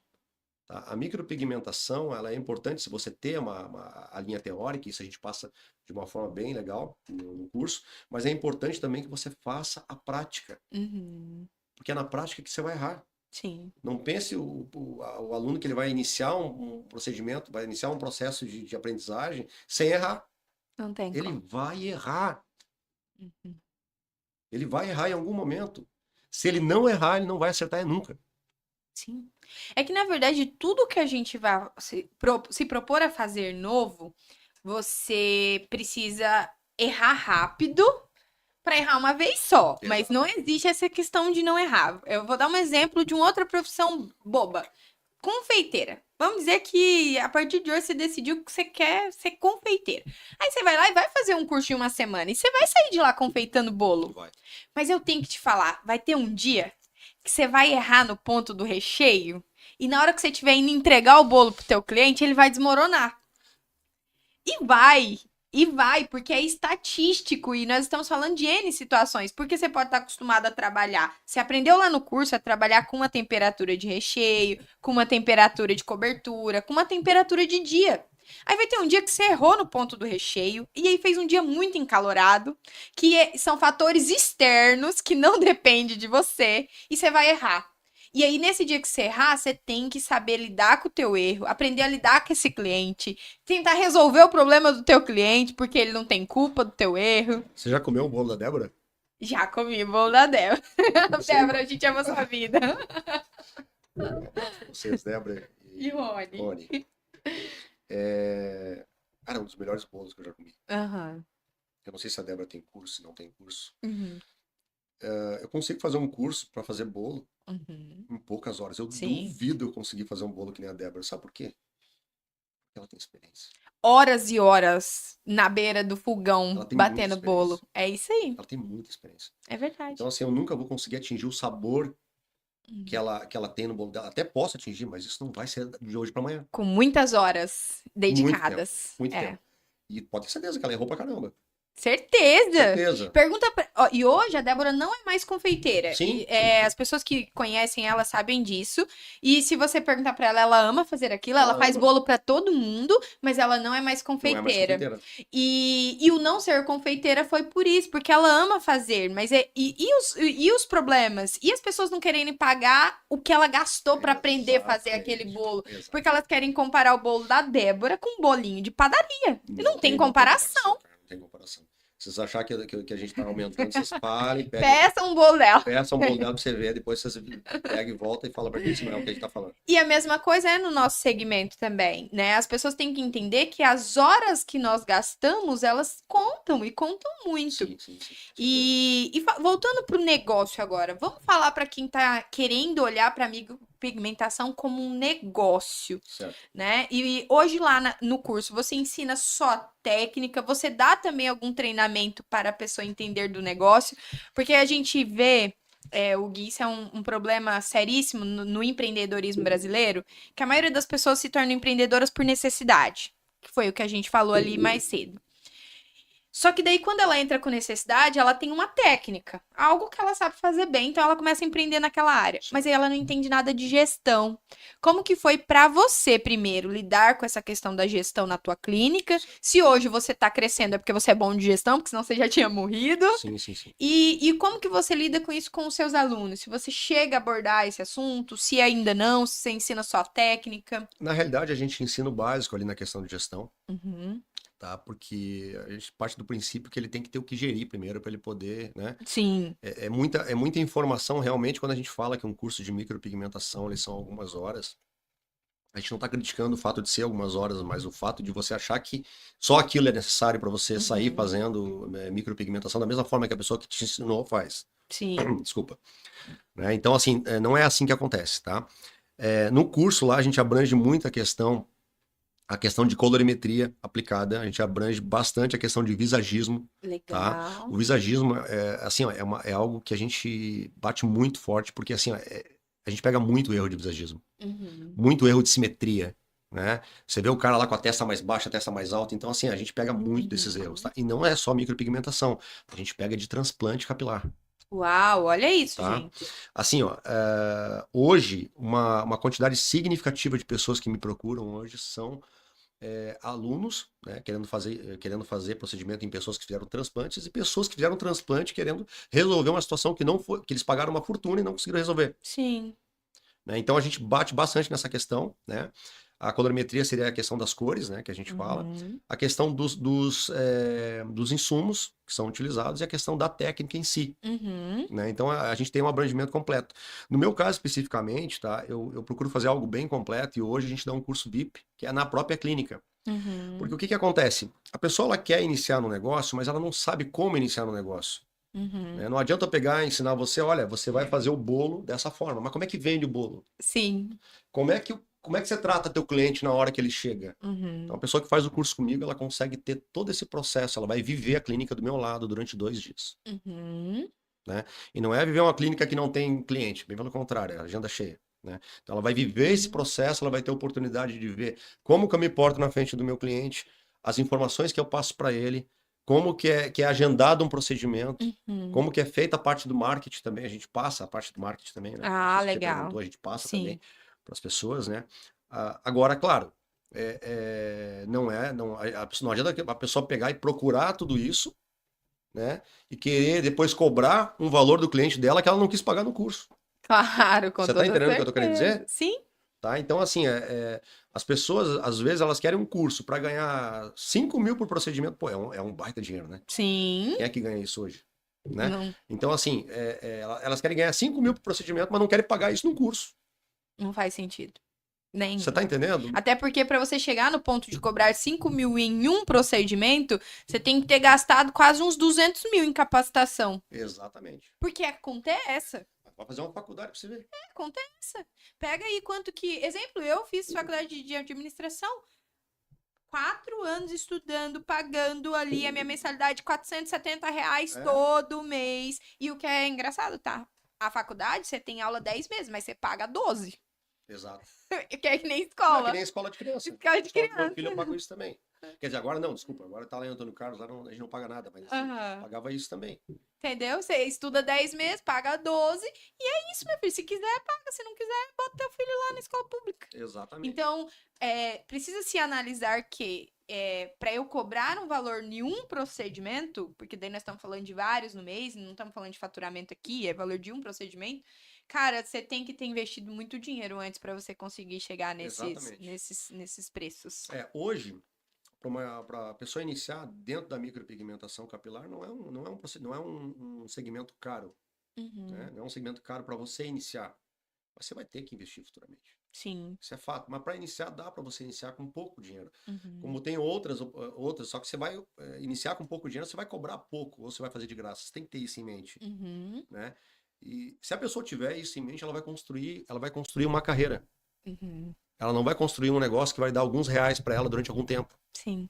Tá? A micropigmentação, ela é importante se você ter a linha teórica, isso a gente passa de uma forma bem legal no curso, mas é importante também que você faça a prática, Uhum. porque é na prática que você vai errar. Sim. Não pense o aluno que ele vai iniciar um procedimento, vai iniciar um processo de aprendizagem sem errar. Não tem Ele como. vai errar. Uhum. Ele vai errar em algum momento. Se ele não errar, ele não vai acertar nunca. Sim. É que, na verdade, tudo que a gente vai se propor a fazer novo, você precisa errar rápido para errar uma vez só. Mas não Exatamente. existe essa questão de não errar. Eu vou dar um exemplo de uma outra profissão boba. Confeiteira. Vamos dizer que a partir de hoje você decidiu que você quer ser confeiteira. Aí você vai lá e vai fazer um curso de uma semana. E você vai sair de lá confeitando bolo. Vai. Mas eu tenho que te falar, vai ter um dia que você vai errar no ponto do recheio e na hora que você estiver indo entregar o bolo pro teu cliente, ele vai desmoronar. E vai, porque é estatístico e nós estamos falando de N situações, porque você pode estar acostumado a trabalhar. Você aprendeu lá no curso a trabalhar com uma temperatura de recheio, com uma temperatura de cobertura, com uma temperatura de dia. Aí vai ter um dia que você errou no ponto do recheio, e aí fez um dia muito encalorado, são fatores externos que não dependem de você, e você vai errar. E aí, nesse dia que você errar, você tem que saber lidar com o teu erro, aprender a lidar com esse cliente, tentar resolver o problema do teu cliente, porque ele não tem culpa do teu erro. Você já comeu o bolo da Débora? Já comi bolo da Débora. Você, Débora, a gente ama sua vida. vocês, Débora E e Rony. Rony. Cara, um dos melhores bolos que eu já comi. Aham. Eu não sei se a Débora tem curso, se não tem curso. Uhum. Eu consigo fazer um curso para fazer bolo Uhum. em poucas horas. Eu Sim. duvido eu conseguir fazer um bolo que nem a Débora. Sabe por quê? Porque ela tem experiência. Horas e horas na beira do fogão, Ela tem muita batendo bolo. experiência. É isso aí. Ela tem muita experiência. É Então, verdade. assim, eu nunca vou conseguir atingir o sabor que Uhum. ela tem no bolo dela. Até posso atingir, mas isso não vai ser de hoje para amanhã. Com muitas horas Muito tempo. dedicadas. Muito É. tempo. E pode ter certeza que ela errou pra caramba. Certeza! Certeza. Pergunta pra... Ó, e hoje a Débora não é mais confeiteira. Sim, As pessoas que conhecem ela sabem disso. E se você perguntar pra ela, ela ama fazer aquilo. Ela ela faz ama. bolo pra todo mundo, mas ela não é mais Não é mais confeiteira. confeiteira. E o não ser confeiteira foi por isso, porque ela ama fazer. Mas os problemas? E as pessoas não quererem pagar o que ela gastou pra aprender a fazer aquele Exatamente. bolo? Exatamente. Porque elas querem comparar o bolo da Débora com um bolinho de padaria. E não tem comparação. Cara, não tem comparação. Se vocês acharem que a gente tá aumentando, vocês parem, Peça um bolo dela. peçam um bolo dela pra você ver, depois vocês pegam e voltam e falam pra gente se não é o que a gente tá falando. E a mesma coisa é no nosso segmento também, né? As pessoas têm que entender que as horas que nós gastamos, elas contam e contam muito. Sim, sim, sim. Voltando pro negócio agora, vamos falar para quem tá querendo olhar para pigmentação como um negócio, Certo. né? E hoje lá no curso você ensina só técnica, você dá também algum treinamento para a pessoa entender do negócio, porque a gente vê o Gui, isso é um problema seríssimo no empreendedorismo brasileiro, que a maioria das pessoas se tornam empreendedoras por necessidade, que foi o que a gente falou ali mais cedo. Só que daí, quando ela entra com necessidade, ela tem uma técnica, algo que ela sabe fazer bem, então ela começa a empreender naquela área. Mas aí ela não entende nada de gestão. Como que foi pra você, primeiro, lidar com essa questão da gestão na tua clínica? Se hoje você tá crescendo é porque você é bom de gestão, porque senão você já tinha morrido. Sim, sim, sim. E como que você lida com isso com os seus alunos? Se você chega a abordar esse assunto, se ainda não, se você ensina só a técnica. Na realidade, a gente ensina o básico ali na questão de gestão, Uhum. tá? Porque a gente parte do princípio que ele tem que ter o que gerir primeiro para ele poder, né? Sim. É muita informação realmente quando a gente fala que um curso de micropigmentação, eles são algumas horas. A gente não está criticando o fato de ser algumas horas, mas o fato de você achar que só aquilo é necessário para você sair Uhum. fazendo micropigmentação da mesma forma que a pessoa que te ensinou faz. Sim. Desculpa. Né? Então, assim, não é assim que acontece, tá? No curso lá a gente abrange muito a questão de colorimetria aplicada, a gente abrange bastante a questão de visagismo, tá? Legal. O visagismo assim, ó, é algo que a gente bate muito forte, porque assim, ó, a gente pega muito erro de visagismo, Uhum. muito erro de simetria, né? Você vê o cara lá com a testa mais baixa, a testa mais alta, então assim, a gente pega muito desses erros, tá? E não é só micropigmentação, a gente pega de transplante capilar. Uau, olha isso, Tá? gente. Assim, ó, hoje, uma quantidade significativa de pessoas que me procuram hoje são alunos, né, querendo fazer procedimento em pessoas que fizeram transplantes e pessoas que fizeram transplante querendo resolver uma situação que não foi, que eles pagaram uma fortuna e não conseguiram resolver. Sim. Né? Então a gente bate bastante nessa questão, né? A colorimetria seria a questão das cores, né, que a gente fala, Uhum. a questão dos insumos que são utilizados e a questão da técnica em si. Uhum. Né? Então a gente tem um abrangimento completo. No meu caso especificamente, tá? Eu procuro fazer algo bem completo e hoje a gente dá um curso VIP, que é na própria clínica. Porque Uhum. o que acontece? A pessoa ela quer iniciar no negócio, mas ela não sabe como iniciar no negócio. Uhum. Né? Não adianta eu pegar e ensinar você, olha, você vai fazer o bolo dessa forma, mas como é que vende o bolo? Sim. Como é que você trata teu cliente na hora que ele chega? Então, Uhum. a pessoa que faz o curso comigo, ela consegue ter todo esse processo, ela vai viver a clínica do meu lado durante 2 dias. Uhum. Né? E não é viver uma clínica que não tem cliente, bem pelo contrário, é agenda cheia. Né? Então ela vai viver esse Uhum. processo, ela vai ter a oportunidade de ver como que eu me porto na frente do meu cliente, as informações que eu passo para ele, como que é agendado um procedimento, Uhum. como que é feita a parte do marketing também, a gente passa a parte do marketing também, né? Não Ah, sei se você legal. perguntou, a gente passa também Sim. para as pessoas, né? Agora, claro, não adianta a pessoa pegar e procurar tudo isso, né? E querer depois cobrar um valor do cliente dela que ela não quis pagar no curso. Claro, com Você está toda entendendo o que eu tô querendo certeza. dizer? Sim. Tá? Então, assim, as pessoas, às vezes, elas querem um curso para ganhar 5 mil por procedimento. Pô, é um baita dinheiro, né? Sim. Quem é que ganha isso hoje? Né? Não, Então, assim, elas querem ganhar 5 mil por procedimento, mas não querem pagar isso num curso. não faz sentido. Você Nenhum. tá entendendo? Até porque para você chegar no ponto de cobrar 5 mil em um procedimento, você tem que ter gastado quase uns 200 mil em capacitação. Exatamente. Porque acontece. Vai fazer uma faculdade pra você ver. Acontece. Pega aí quanto que... Exemplo, eu fiz faculdade de administração. 4 anos estudando, pagando ali a minha mensalidade de R$ 470 É, todo mês. E o que é engraçado, tá? A faculdade, você tem aula 10 meses, mas você paga 12. exato. Que é que nem Não, é que escola. nem escola de criança. Escola de Escola do meu criança. filho eu pago isso também. Quer dizer, agora não, desculpa. Agora tá lá em Antônio Carlos, lá a gente não paga nada, mas assim, Aham. pagava isso também. Entendeu? Você estuda 10 meses, paga 12. E é isso, meu filho. Se quiser, paga. Se não quiser, bota teu filho lá na escola pública. Exatamente. Então, precisa se analisar que para eu cobrar um valor em um procedimento, porque daí nós estamos falando de vários no mês, não estamos falando de faturamento aqui, é valor de um procedimento. Cara, você tem que ter investido muito dinheiro antes para você conseguir chegar Exatamente. nesses preços. Hoje, para a pessoa iniciar dentro da micropigmentação capilar, não é um segmento caro, Uhum. né? Não é um segmento caro para você iniciar. Mas você vai ter que investir futuramente. Sim. Isso é fato. Mas para iniciar, dá para você iniciar com pouco dinheiro. Uhum. Como tem outras, só que você vai iniciar com pouco dinheiro, você vai cobrar pouco, ou você vai fazer de graça. Você tem que ter isso em mente. Uhum. Né? E se a pessoa tiver isso em mente, ela vai construir uma carreira. Uhum. Ela não vai construir um negócio que vai dar alguns reais para ela durante algum tempo. Sim.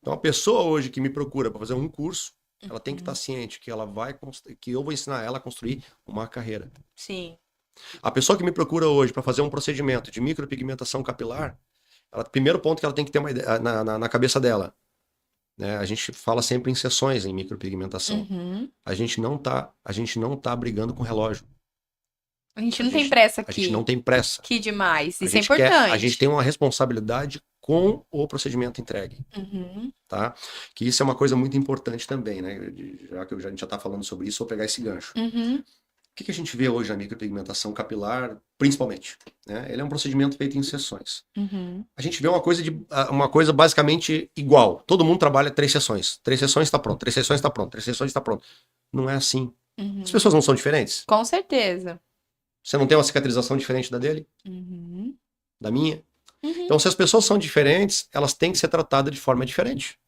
Então, a pessoa hoje que me procura para fazer um curso, ela tem que Uhum. estar ciente que que eu vou ensinar ela a construir uma carreira. Sim. A pessoa que me procura hoje para fazer um procedimento de micropigmentação capilar, primeiro ponto que ela tem que ter uma ideia na cabeça dela. né? A gente fala sempre em sessões em micropigmentação. Uhum. A gente não tá brigando com relógio. A gente A não tem gente, pressa a gente não aqui. tem pressa. Que demais. A Isso é gente quer, a gente importante. tem uma responsabilidade com o procedimento entregue, Uhum. tá? Que isso é uma coisa muito importante também, né? Já que a gente já está falando sobre isso, vou pegar esse gancho. Uhum. O que a gente vê hoje na micropigmentação capilar, principalmente, né? Ele é um procedimento feito em sessões. Uhum. A gente vê uma coisa basicamente igual. Todo mundo trabalha 3 sessões. 3 sessões está pronto. 3 sessões está pronto. 3 sessões está pronto. Não é assim. As Uhum. pessoas não são diferentes. Com certeza. Você não tem uma cicatrização diferente da dele, Uhum. da minha. Uhum. Então, se as pessoas são diferentes, elas têm que ser tratadas de forma diferente.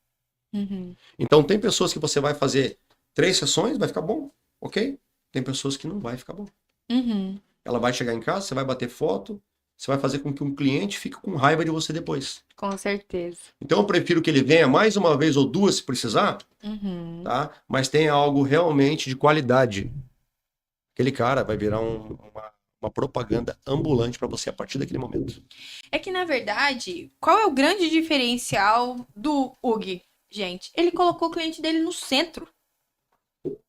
Uhum. Então, tem pessoas que você vai fazer 3 sessões, vai ficar bom, ok? Tem pessoas que não vai ficar bom. Uhum. Ela vai chegar em casa, você vai bater foto, você vai fazer com que um cliente fique com raiva de você depois. Com certeza. Então, eu prefiro que ele venha mais uma vez ou duas se precisar, Uhum. tá? Mas tenha algo realmente de qualidade. Aquele cara vai virar uma propaganda ambulante para você a partir daquele momento. É que, na verdade, qual é o grande diferencial do UG, gente? Ele colocou o cliente dele no centro.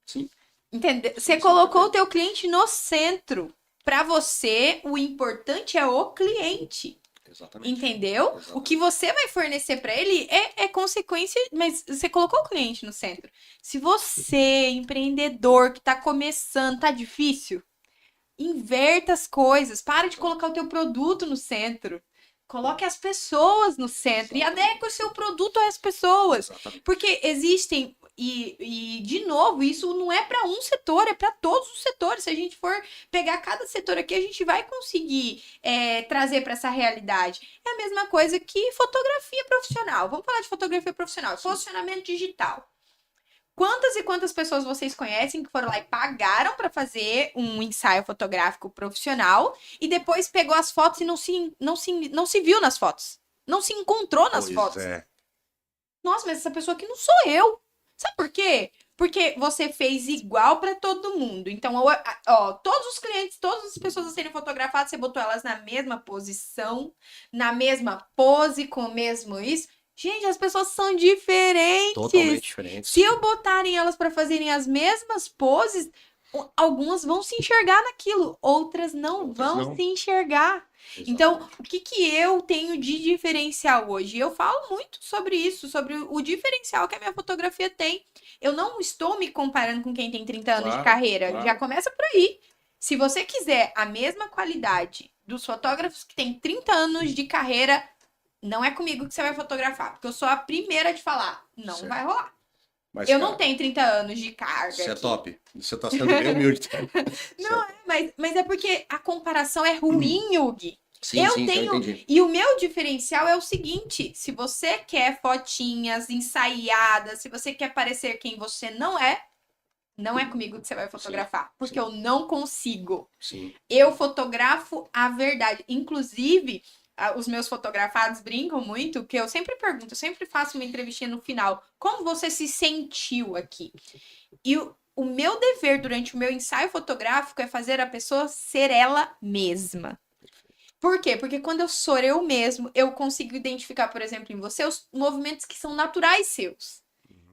Sim. Entendeu? Você Sim, colocou o perfeito. teu cliente no centro. Para você, o importante é o cliente. Exatamente. Entendeu? Exatamente. O que você vai fornecer para ele é consequência, mas você colocou o cliente no centro. Se você, empreendedor que tá começando, tá difícil, inverta as coisas, para de colocar o teu produto no centro. Coloque as pessoas no centro e adeque o seu produto às pessoas. Exatamente. Porque existem, de novo, isso não é para um setor, é para todos os setores. Se a gente for pegar cada setor aqui, a gente vai conseguir trazer para essa realidade. É a mesma coisa que fotografia profissional. Vamos falar de fotografia profissional, posicionamento digital. Quantas e quantas pessoas vocês conhecem que foram lá e pagaram para fazer um ensaio fotográfico profissional e depois pegou as fotos e não se viu nas fotos? Não se encontrou nas Pois fotos? é. Nossa, mas essa pessoa aqui não sou eu. Sabe por quê? Porque você fez igual para todo mundo. Então, todos os clientes, todas as pessoas a serem fotografadas, você botou elas na mesma posição, na mesma pose, com o mesmo isso. Gente, as pessoas são diferentes. Totalmente diferentes. Se eu botarem elas para fazerem as mesmas poses, algumas vão se enxergar naquilo, outras não vão se enxergar. Exatamente. Então, o que eu tenho de diferencial hoje? Eu falo muito sobre isso, sobre o diferencial que a minha fotografia tem. Eu não estou me comparando com quem tem 30 anos de carreira. Claro. Já começa por aí. Se você quiser a mesma qualidade dos fotógrafos que têm 30 anos de carreira, não é comigo que você vai fotografar, porque eu sou a primeira de falar. Não Certo. vai rolar. Mas, eu cara, não tenho 30 anos de carga. Você é aqui. top. Você tá sendo bem humilde. Não, mas é porque a comparação é ruim, Yugi. Sim, eu sim, tenho. eu entendi. E o meu diferencial é o seguinte: se você quer fotinhas ensaiadas, se você quer parecer quem você não é comigo que você vai fotografar. Sim, porque sim. eu não consigo. Sim. Eu fotografo a verdade. Inclusive, os meus fotografados brincam muito, que eu sempre pergunto, eu sempre faço uma entrevistinha no final. Como você se sentiu aqui? E o meu dever durante o meu ensaio fotográfico é fazer a pessoa ser ela mesma. Por quê? Porque quando eu sou eu mesmo, eu consigo identificar, por exemplo, em você, os movimentos que são naturais seus.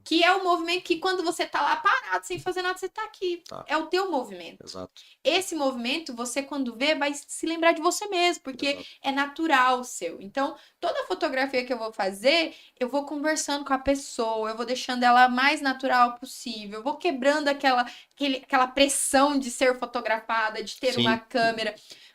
Que é o movimento que quando você tá lá parado, sem fazer nada, você tá aqui. Tá. É o teu movimento. Exato. Esse movimento, você quando vê, vai se lembrar de você mesmo, porque Exato. é natural seu. Então, toda fotografia que eu vou fazer, eu vou conversando com a pessoa, eu vou deixando ela mais natural possível, eu vou quebrando aquela pressão de ser fotografada, de ter Sim. uma câmera,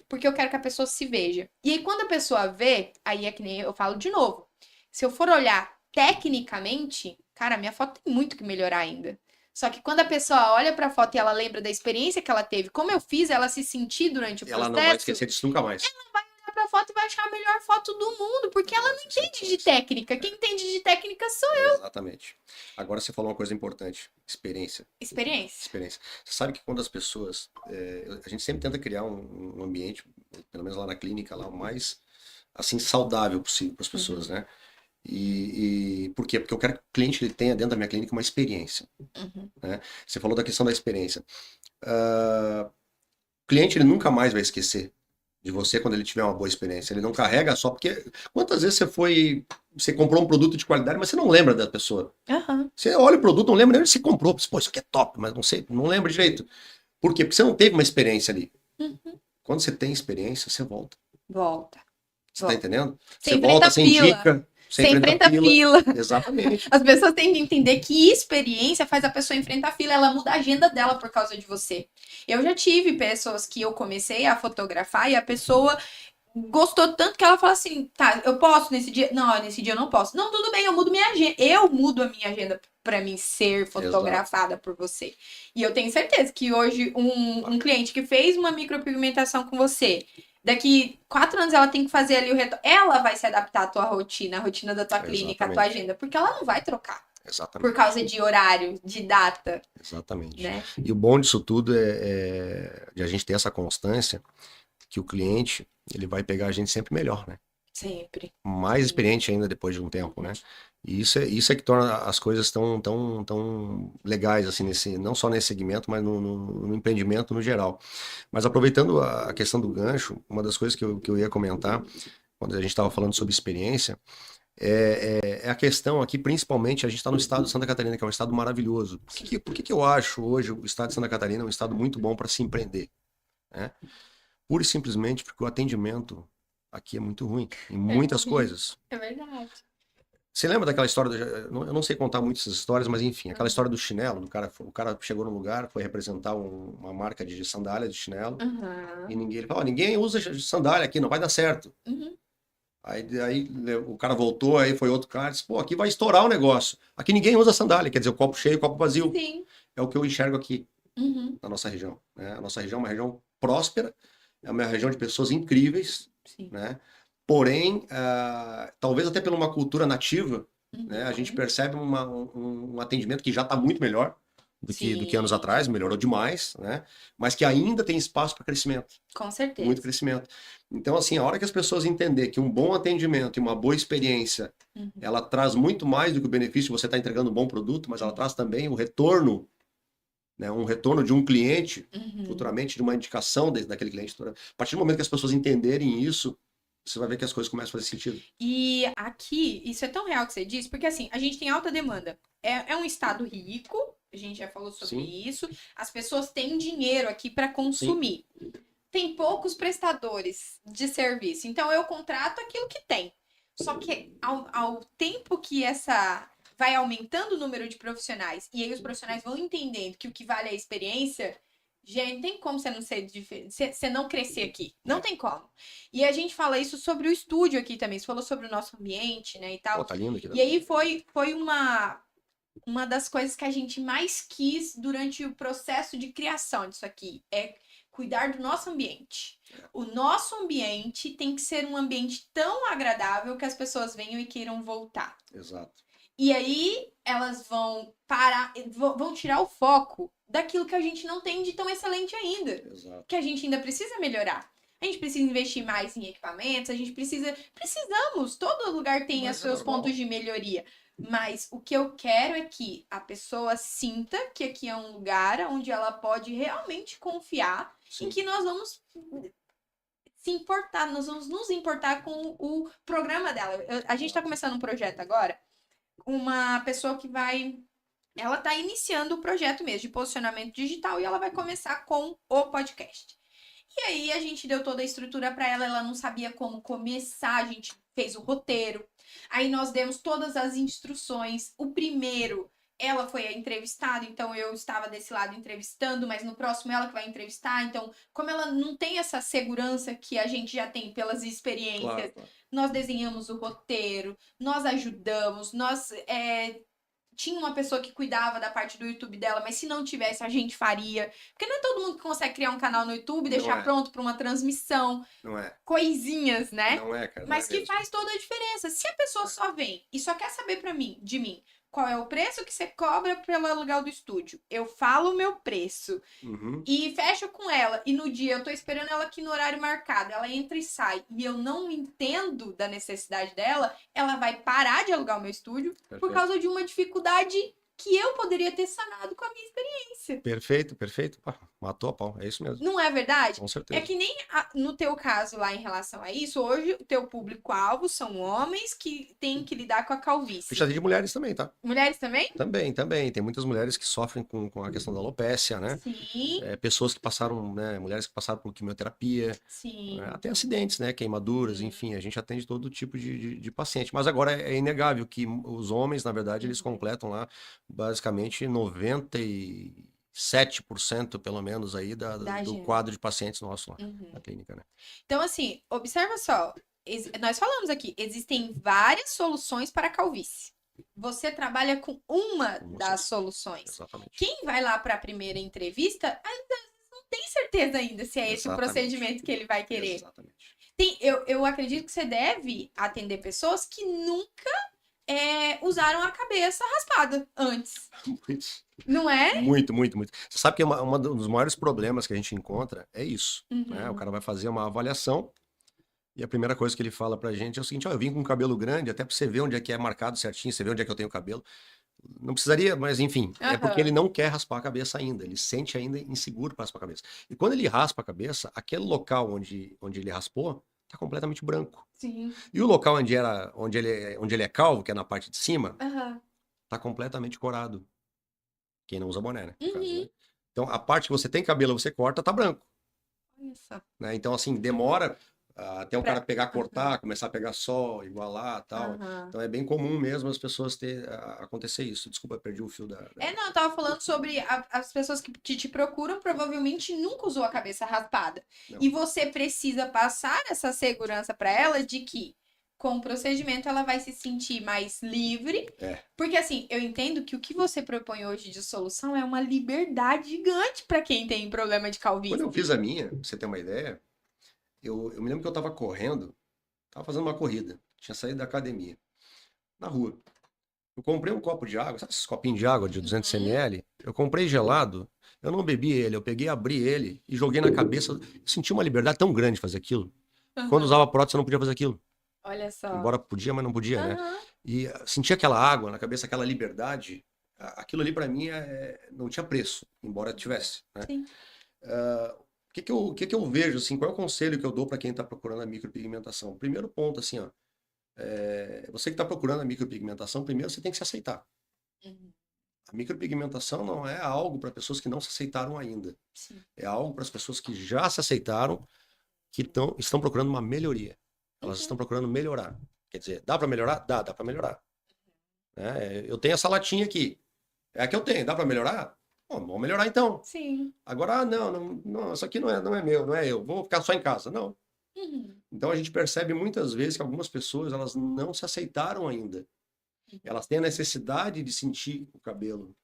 porque eu quero que a pessoa se veja. E aí, quando a pessoa vê, aí é que nem eu falo de novo, se eu for olhar tecnicamente, cara, minha foto tem muito que melhorar ainda. Só que quando a pessoa olha pra foto e ela lembra da experiência que ela teve, como eu fiz ela se sentir durante o Ela processo, não vai esquecer disso nunca mais. ela vai olhar pra foto e vai achar a melhor foto do mundo, porque ela não entende de técnica. Quem entende de técnica sou eu. Exatamente. Agora você falou uma coisa importante. Experiência. Experiência. Você sabe que quando as pessoas... a gente sempre tenta criar um ambiente, pelo menos lá na clínica, lá, o mais assim, saudável possível para as pessoas, né? E por quê? Porque eu quero que o cliente ele tenha dentro da minha clínica uma experiência. Né? Você falou da questão da experiência. O cliente ele nunca mais vai esquecer de você quando ele tiver uma boa experiência. Ele não carrega só porque. Quantas vezes você comprou um produto de qualidade, mas você não lembra da pessoa? Aham. Você olha o produto, não lembra nem onde você comprou. Pô, isso aqui é top, mas não sei, não lembra direito. Por quê? Porque você não teve uma experiência ali. Uhum. Quando você tem experiência, você volta. Volta. Você tá entendendo? Você Você enfrenta volta, a você fila. indica, você Você enfrenta a enfrenta a fila. fila. Exatamente. As pessoas têm que entender que experiência faz a pessoa enfrentar a fila, ela muda a agenda dela por causa de você. Eu já tive pessoas que eu comecei a fotografar e a pessoa gostou tanto que ela falou assim, tá, eu posso nesse dia? Não, nesse dia eu não posso. Não, tudo bem, eu mudo minha agenda. Eu mudo a minha agenda pra mim ser Exato. fotografada por você. E eu tenho certeza que hoje um cliente que fez uma micropigmentação com você, daqui 4 anos ela tem que fazer ali o retorno. Ela vai se adaptar à tua rotina, a rotina da tua clínica, à tua Exatamente. agenda, porque ela não vai trocar. Por Exatamente. causa de horário, de data, Exatamente. né? E o bom disso tudo é de a gente ter essa constância que o cliente ele vai pegar a gente sempre melhor, né? Sempre. Mais experiente ainda depois de um tempo, né? E isso é que torna as coisas tão legais, assim, não só nesse segmento, mas no empreendimento no geral. Mas aproveitando a questão do gancho, uma das coisas que eu ia comentar, quando a gente estava falando sobre experiência, é a questão aqui, principalmente, a gente está no estado de Santa Catarina, que é um estado maravilhoso. Por que eu acho hoje o estado de Santa Catarina um estado muito bom para se empreender, né? Pura e simplesmente porque o atendimento aqui é muito ruim, em muitas coisas. É verdade. Você lembra daquela história, eu não sei contar muitas histórias, mas enfim, aquela história do chinelo, o cara chegou num lugar, foi representar uma marca de sandália de chinelo, Uhum. e ele falou, ninguém usa sandália aqui, não vai dar certo. Uhum. Aí o cara voltou, aí foi outro cara, disse, pô, aqui vai estourar o negócio. Aqui ninguém usa sandália, quer dizer, o copo cheio, o copo vazio. Sim. É o que eu enxergo aqui, Uhum. na nossa região, né? A nossa região é uma região próspera, é uma região de pessoas incríveis, Sim. né? Porém, talvez até por uma cultura nativa, né? A gente Uhum. percebe um atendimento que já está muito melhor do que anos Sim. atrás, melhorou demais, né? Mas que ainda tem espaço para crescimento, Com certeza. muito crescimento. Então, assim, a hora que as pessoas entenderem que um bom atendimento e uma boa experiência, Uhum. ela traz muito mais do que o benefício de você estar entregando um bom produto, mas ela traz também o retorno, né? Um retorno de um cliente, Uhum. futuramente, de uma indicação daquele cliente. A partir do momento que as pessoas entenderem isso, você vai ver que as coisas começam a fazer sentido. E aqui, isso é tão real que você disse, porque assim, a gente tem alta demanda. É um estado rico, a gente já falou sobre Sim. isso. As pessoas têm dinheiro aqui para consumir. Tem poucos prestadores de serviço, então eu contrato aquilo que tem. Só que ao tempo que essa vai aumentando o número de profissionais e aí os profissionais vão entendendo que o que vale é a experiência, gente, não tem como você não ser diferente, você não crescer aqui. Não tem como. E a gente fala isso sobre o estúdio aqui também. Você falou sobre o nosso ambiente, né, e tal. Pô, tá lindo aqui. E aí foi uma das coisas que a gente mais quis durante o processo de criação disso aqui. É cuidar do nosso ambiente. O nosso ambiente tem que ser um ambiente tão agradável que as pessoas venham e queiram voltar. Exato. E aí elas vão parar, vão tirar o foco daquilo que a gente não tem de tão excelente ainda. Exato. Que a gente ainda precisa melhorar. A gente precisa investir mais em equipamentos, precisamos, todo lugar tem os seus pontos de melhoria. Mas o que eu quero é que a pessoa sinta que aqui é um lugar onde ela pode realmente confiar em que nós vamos se importar, nós vamos nos importar com o programa dela. A gente está começando um projeto agora, uma pessoa que vai... Ela está iniciando o projeto mesmo de posicionamento digital e ela vai começar com o podcast. E aí a gente deu toda a estrutura para ela, ela não sabia como começar, a gente fez o roteiro. Aí nós demos todas as instruções. O primeiro, ela foi a entrevistada, então eu estava desse lado entrevistando, mas no próximo ela que vai entrevistar. Então, como ela não tem essa segurança que a gente já tem pelas experiências, Claro. nós desenhamos o roteiro, nós ajudamos, tinha uma pessoa que cuidava da parte do YouTube dela, mas se não tivesse, a gente faria. Porque não é todo mundo que consegue criar um canal no YouTube e deixar pronto para uma transmissão. Não é. Coisinhas, né? Não é, cara. Mas que faz toda a diferença. Se a pessoa só vem e só quer saber de mim, qual é o preço que você cobra pelo aluguel do estúdio, eu falo o meu preço e fecho com ela, e no dia eu tô esperando ela aqui no horário marcado, ela entra e sai, e eu não entendo da necessidade dela, ela vai parar de alugar o meu estúdio por causa de uma dificuldade que eu poderia ter sanado com a minha experiência. Perfeito, perfeito. Matou a pau, é isso mesmo. Não é verdade? Com É certeza. que nem no teu caso lá em relação a isso, hoje o teu público-alvo são homens que têm que lidar com a calvície. Ficha de mulheres também, tá? Mulheres também? Também. Tem muitas mulheres que sofrem com a questão da alopécia, né? Sim, Pessoas que passaram, né? Mulheres que passaram por quimioterapia, sim. né, até acidentes, né? Queimaduras, Sim. enfim, a gente atende todo tipo de paciente. Mas agora é inegável que os homens, na verdade, eles completam lá basicamente 97% pelo menos aí Da do gente. quadro de pacientes nosso lá Uhum. na clínica, né? Então, assim, observa só. Nós falamos aqui, existem várias soluções para a calvície. Você trabalha com uma Uma das soluções. Exatamente. Quem vai lá para a primeira entrevista ainda não tem certeza ainda se é esse o Exatamente. procedimento que ele vai querer. Exatamente. Eu acredito que você deve atender pessoas que nunca usaram a cabeça raspada antes. Muito. Não é? Muito. Você sabe que um dos maiores problemas que a gente encontra é isso, né? O Uhum. cara vai fazer uma avaliação e a primeira coisa que ele fala pra gente é o seguinte: ó, eu vim com cabelo grande, até pra você ver onde é que é marcado certinho, você vê onde é que eu tenho cabelo. Não precisaria, mas enfim, é porque ele não quer raspar a cabeça ainda, ele sente ainda inseguro para raspar a cabeça. E quando ele raspa a cabeça, aquele local onde ele raspou tá completamente branco. Sim. E o local onde ele é calvo, que é na parte de cima, Aham. tá completamente corado. Quem não usa boné, né? No caso, Uhum. né? Então, a parte que você tem cabelo, você corta, tá branco. Olha só. Né? Então, assim, demora até o cara pegar, Uhum. cortar, começar a pegar sol, igualar tal. Aham. Então, é bem comum mesmo as pessoas acontecer isso. Desculpa, perdi o fio Não, eu tava falando sobre as pessoas que te procuram provavelmente nunca usou a cabeça raspada. Não. E você precisa passar essa segurança para ela de que com o procedimento ela vai se sentir mais livre. Porque assim, eu entendo que o que você propõe hoje de solução é uma liberdade gigante para quem tem problema de calvície. Quando eu fiz a minha, pra você ter uma ideia, eu me lembro que eu tava correndo, tava fazendo uma corrida, tinha saído da academia, na rua. Eu comprei um copo de água, sabe esses copinhos de água de 200 ml? Eu comprei gelado, eu não bebi ele, eu peguei, abri ele e joguei na cabeça. Eu senti uma liberdade tão grande de fazer aquilo. Quando usava prótese, eu não podia fazer aquilo. Olha só. Embora podia, mas não podia, né? E sentir aquela água na cabeça, aquela liberdade, aquilo ali pra mim não tinha preço, embora tivesse, né? Sim. O que que eu vejo, assim, qual é o conselho que eu dou para quem está procurando a micropigmentação? Primeiro ponto, assim, ó, você que está procurando a micropigmentação, primeiro você tem que se aceitar. Uhum. A micropigmentação não é algo para pessoas que não se aceitaram ainda. Sim. É algo para as pessoas que já se aceitaram, que estão procurando uma melhoria. Elas estão procurando melhorar. Quer dizer, dá para melhorar? Dá para melhorar. Eu tenho essa latinha aqui. É a que eu tenho, dá para melhorar? Bom, vamos melhorar então. Sim. Agora, não, isso aqui não é meu, não é eu. Vou ficar só em casa. Não. Uhum. Então a gente percebe muitas vezes que algumas pessoas elas não se aceitaram ainda. Elas têm a necessidade de sentir o cabelo.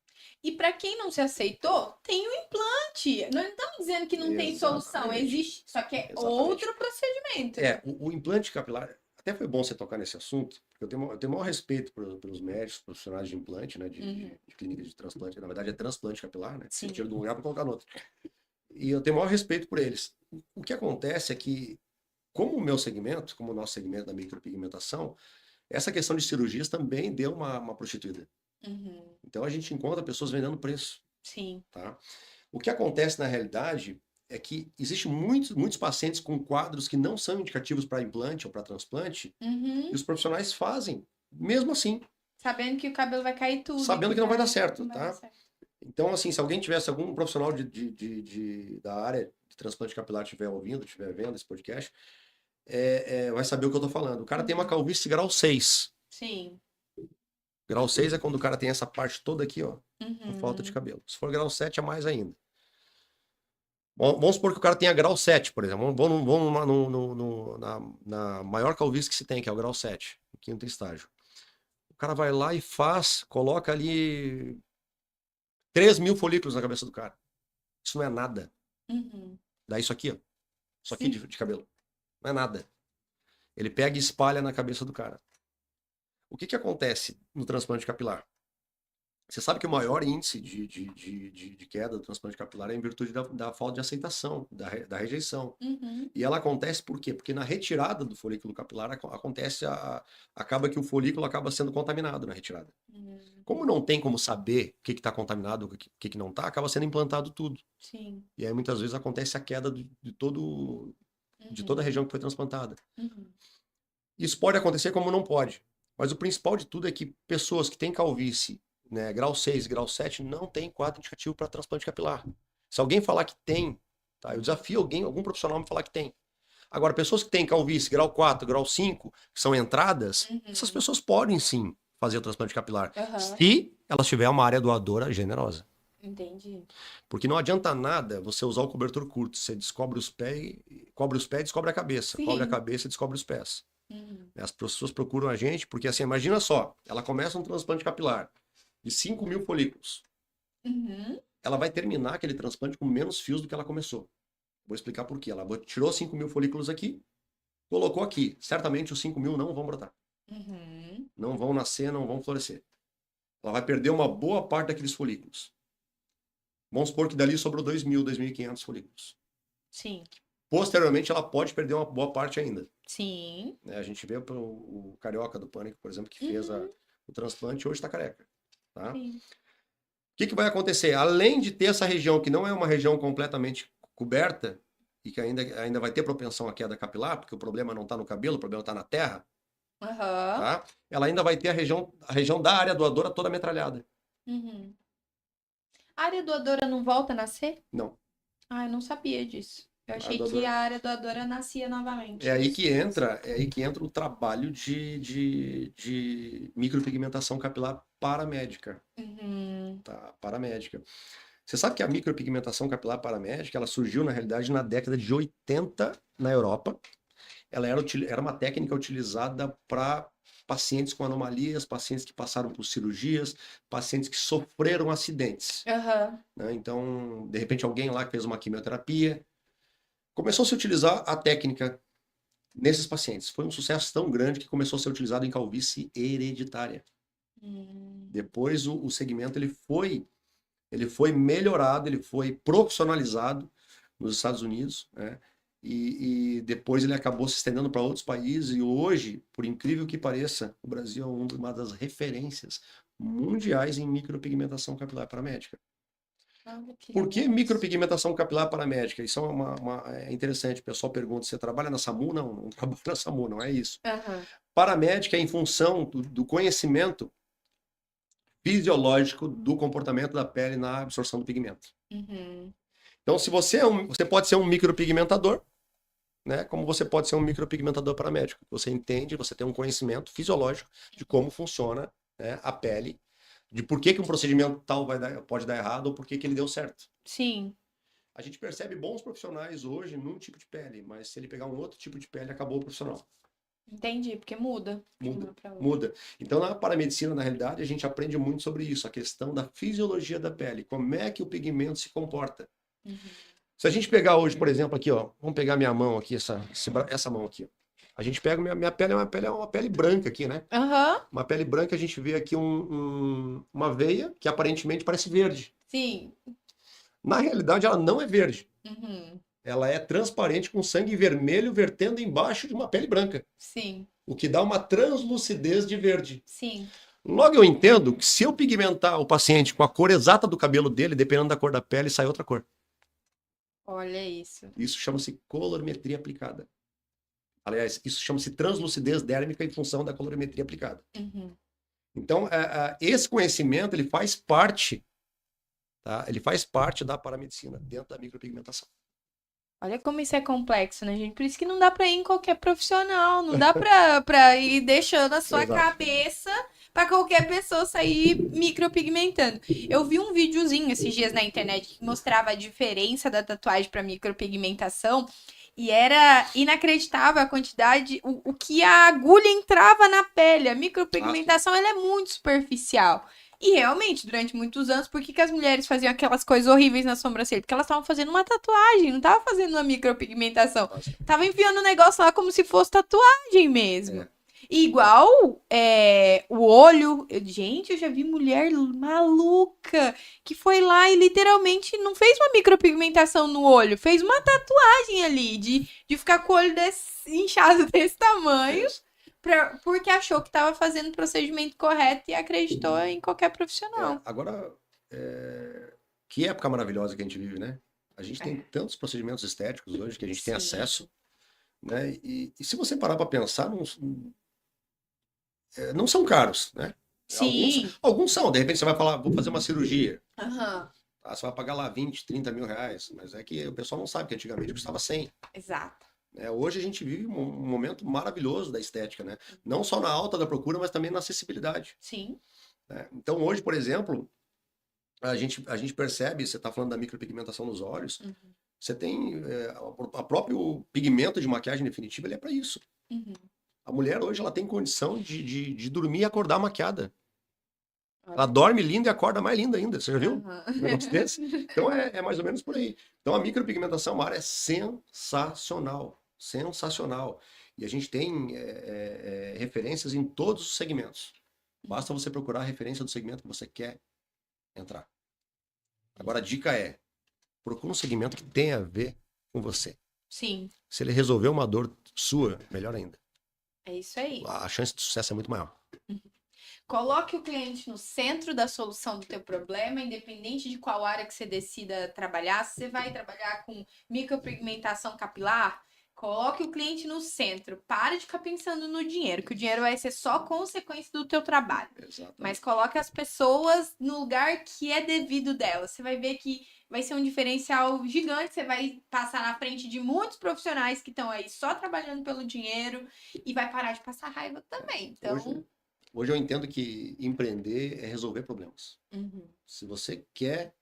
E para quem não se aceitou, tem o implante. Não estamos dizendo que não tem solução, Exatamente. existe, só que é Exatamente. outro procedimento. O implante capilar, até foi bom você tocar nesse assunto, porque eu tenho o maior respeito pelos médicos, profissionais de implante, né, de clínica de transplante. Na verdade é transplante capilar, né? Você tira de um lugar para colocar no outro. E eu tenho o maior respeito por eles. O que acontece é que, como o meu segmento, como o nosso segmento da micropigmentação, essa questão de cirurgias também deu uma prostituída. Uhum. Então a gente encontra pessoas vendendo preço. Sim. Tá? O que acontece na realidade é que existem muitos pacientes com quadros que não são indicativos para implante ou para transplante, e os profissionais fazem, mesmo assim. Sabendo que o cabelo vai cair tudo. Sabendo que não vai dar certo, não vai tá? dar certo. Então, assim, se alguém tivesse algum profissional da área de transplante capilar estiver ouvindo, estiver vendo esse podcast, vai saber o que eu tô falando. O cara tem uma calvície grau 6. Sim. Grau 6 é quando o cara tem essa parte toda aqui, ó, com falta de cabelo. Se for grau 7, é mais ainda. Vamos supor que o cara tenha grau 7, por exemplo. Vamos na maior calvície que se tem, que é o grau 7, o quinto estágio. O cara vai lá e coloca ali 3.000 folículos na cabeça do cara. Isso não é nada. Dá isso aqui, ó. Isso aqui de cabelo. Não é nada. Ele pega e espalha na cabeça do cara. O que acontece no transplante capilar? Você sabe que o maior índice de queda do transplante capilar é em virtude da falta de aceitação, da rejeição. Uhum. E ela acontece por quê? Porque na retirada do folículo capilar acaba que o folículo acaba sendo contaminado na retirada. Como não tem como saber o que está contaminado, o que não está, acaba sendo implantado tudo. Sim. E aí muitas vezes acontece a queda de toda a região que foi transplantada. Isso pode acontecer como não pode. Mas o principal de tudo é que pessoas que têm calvície, né, grau 6, grau 7, não tem quadro indicativo para transplante capilar. Se alguém falar que tem, tá, eu desafio algum profissional a me falar que tem. Agora, pessoas que têm calvície, grau 4, grau 5, que são entradas, essas pessoas podem sim fazer o transplante capilar, se elas tiverem uma área doadora generosa. Entendi. Porque não adianta nada você usar o cobertor curto. Você descobre os pés, cobre os pés, descobre a cabeça. Sim. Cobre a cabeça, descobre os pés. As pessoas procuram a gente, porque assim, imagina só, ela começa um transplante capilar de 5.000 folículos. Ela vai terminar aquele transplante com menos fios do que ela começou. Vou explicar por quê. Ela tirou 5.000 folículos aqui, colocou aqui. Certamente os 5.000 não vão brotar. Não vão nascer, não vão florescer. Ela vai perder uma boa parte daqueles folículos. Vamos supor que dali sobrou 2.000, 2.500 folículos. Sim. Posteriormente, ela pode perder uma boa parte ainda. Sim. A gente vê o carioca do Pânico, por exemplo, que fez o transplante, hoje está careca. Tá? Sim. O que vai acontecer? Além de ter essa região que não é uma região completamente coberta e que ainda vai ter propensão à queda capilar, porque o problema não está no cabelo, o problema está na terra, tá? Ela ainda vai ter a região da área doadora toda metralhada. A área doadora não volta a nascer? Não. Ah, eu não sabia disso. Eu achei que a área doadora nascia novamente. É aí que entra o trabalho de micropigmentação capilar paramédica. Tá? Paramédica. Você sabe que a micropigmentação capilar paramédica, ela surgiu, na realidade, na década de 80 na Europa. Ela era uma técnica utilizada para pacientes com anomalias, pacientes que passaram por cirurgias, pacientes que sofreram acidentes. Né? Então, de repente, alguém lá que fez uma quimioterapia, começou a se utilizar a técnica nesses pacientes. Foi um sucesso tão grande que começou a ser utilizado em calvície hereditária. Depois, o segmento ele foi melhorado, ele foi profissionalizado nos Estados Unidos, né? E depois ele acabou se estendendo para outros países e hoje, por incrível que pareça, o Brasil é uma das referências mundiais em micropigmentação capilar paramédica. Por que micropigmentação capilar paramédica? Isso é interessante. O pessoal pergunta, você trabalha na SAMU? Não, não trabalho na SAMU, não é isso. Paramédica é em função do conhecimento fisiológico do comportamento da pele na absorção do pigmento. Então, se você pode ser um micropigmentador, né? Como você pode ser um micropigmentador paramédico. Você entende, você tem um conhecimento fisiológico de como funciona, né, a pele, de por que um procedimento tal pode dar errado ou por que ele deu certo. Sim. A gente percebe bons profissionais hoje num tipo de pele, mas se ele pegar um outro tipo de pele, acabou o profissional. Entendi, porque muda. Muda. Então, na paramedicina, na realidade, a gente aprende muito sobre isso, a questão da fisiologia da pele, como é que o pigmento se comporta. Se a gente pegar hoje, por exemplo, aqui, ó, vamos pegar minha mão aqui, essa mão aqui. A gente pega, minha pele é uma pele branca aqui, né? Uma pele branca, a gente vê aqui uma veia que aparentemente parece verde. Sim. Na realidade, ela não é verde. Ela é transparente com sangue vermelho vertendo embaixo de uma pele branca. Sim. O que dá uma translucidez de verde. Sim. Logo eu entendo que se eu pigmentar o paciente com a cor exata do cabelo dele, dependendo da cor da pele, sai outra cor. Olha isso. Isso chama-se colorimetria aplicada. Aliás, isso chama-se translucidez dérmica em função da colorimetria aplicada. Então, esse conhecimento, ele faz parte, tá? Ele faz parte da paramedicina, dentro da micropigmentação. Olha como isso é complexo, né, gente? Por isso que não dá pra ir em qualquer profissional, não dá pra ir deixando a sua cabeça pra qualquer pessoa sair micropigmentando. Eu vi um videozinho esses dias na internet que mostrava a diferença da tatuagem pra micropigmentação e era inacreditável a quantidade, o que a agulha entrava na pele. A micropigmentação, ela é muito superficial. E realmente, durante muitos anos, por que as mulheres faziam aquelas coisas horríveis na sobrancelha? Porque elas estavam fazendo uma tatuagem, não estavam fazendo uma micropigmentação. Estavam enfiando o negócio lá como se fosse tatuagem mesmo. Igual o olho. Gente, eu já vi mulher maluca que foi lá e literalmente não fez uma micropigmentação no olho, fez uma tatuagem ali de ficar com o olho inchado desse tamanho, porque achou que estava fazendo o procedimento correto e acreditou em qualquer profissional. Agora, que época maravilhosa que a gente vive, né? A gente tem tantos procedimentos estéticos hoje que a gente tem acesso, né? E se você parar para pensar, não são caros, né? Sim. Alguns são, de repente você vai falar, vou fazer uma cirurgia. Aham. Tá, você vai pagar lá 20, 30 mil reais, mas é que o pessoal não sabe que antigamente custava 100. Exato. Hoje a gente vive um momento maravilhoso da estética, né? Não só na alta da procura, mas também na acessibilidade. Sim. Né? Então hoje, por exemplo, a gente percebe, você está falando da micropigmentação nos olhos, você tem a próprio pigmento de maquiagem definitiva, ele é para isso. A mulher hoje ela tem condição de dormir e acordar maquiada. Ela dorme linda e acorda mais linda ainda. Você já viu um negócio desse? Então é mais ou menos por aí. Então a micropigmentação é uma área sensacional. Sensacional. E a gente tem referências em todos os segmentos. Basta você procurar a referência do segmento que você quer entrar. Agora a dica procura um segmento que tenha a ver com você. Sim. Se ele resolver uma dor sua, melhor ainda. É isso aí. A chance de sucesso é muito maior. Coloque o cliente no centro da solução do teu problema, independente de qual área que você decida trabalhar. Se você vai trabalhar com micropigmentação capilar, coloque o cliente no centro. Para de ficar pensando no dinheiro, que o dinheiro vai ser só consequência do teu trabalho. Exatamente. Mas coloque as pessoas no lugar que é devido delas. Você vai ver que vai ser um diferencial gigante. Você vai passar na frente de muitos profissionais que estão aí só trabalhando pelo dinheiro e vai parar de passar raiva também. Então... Hoje eu entendo que empreender é resolver problemas. Se você quer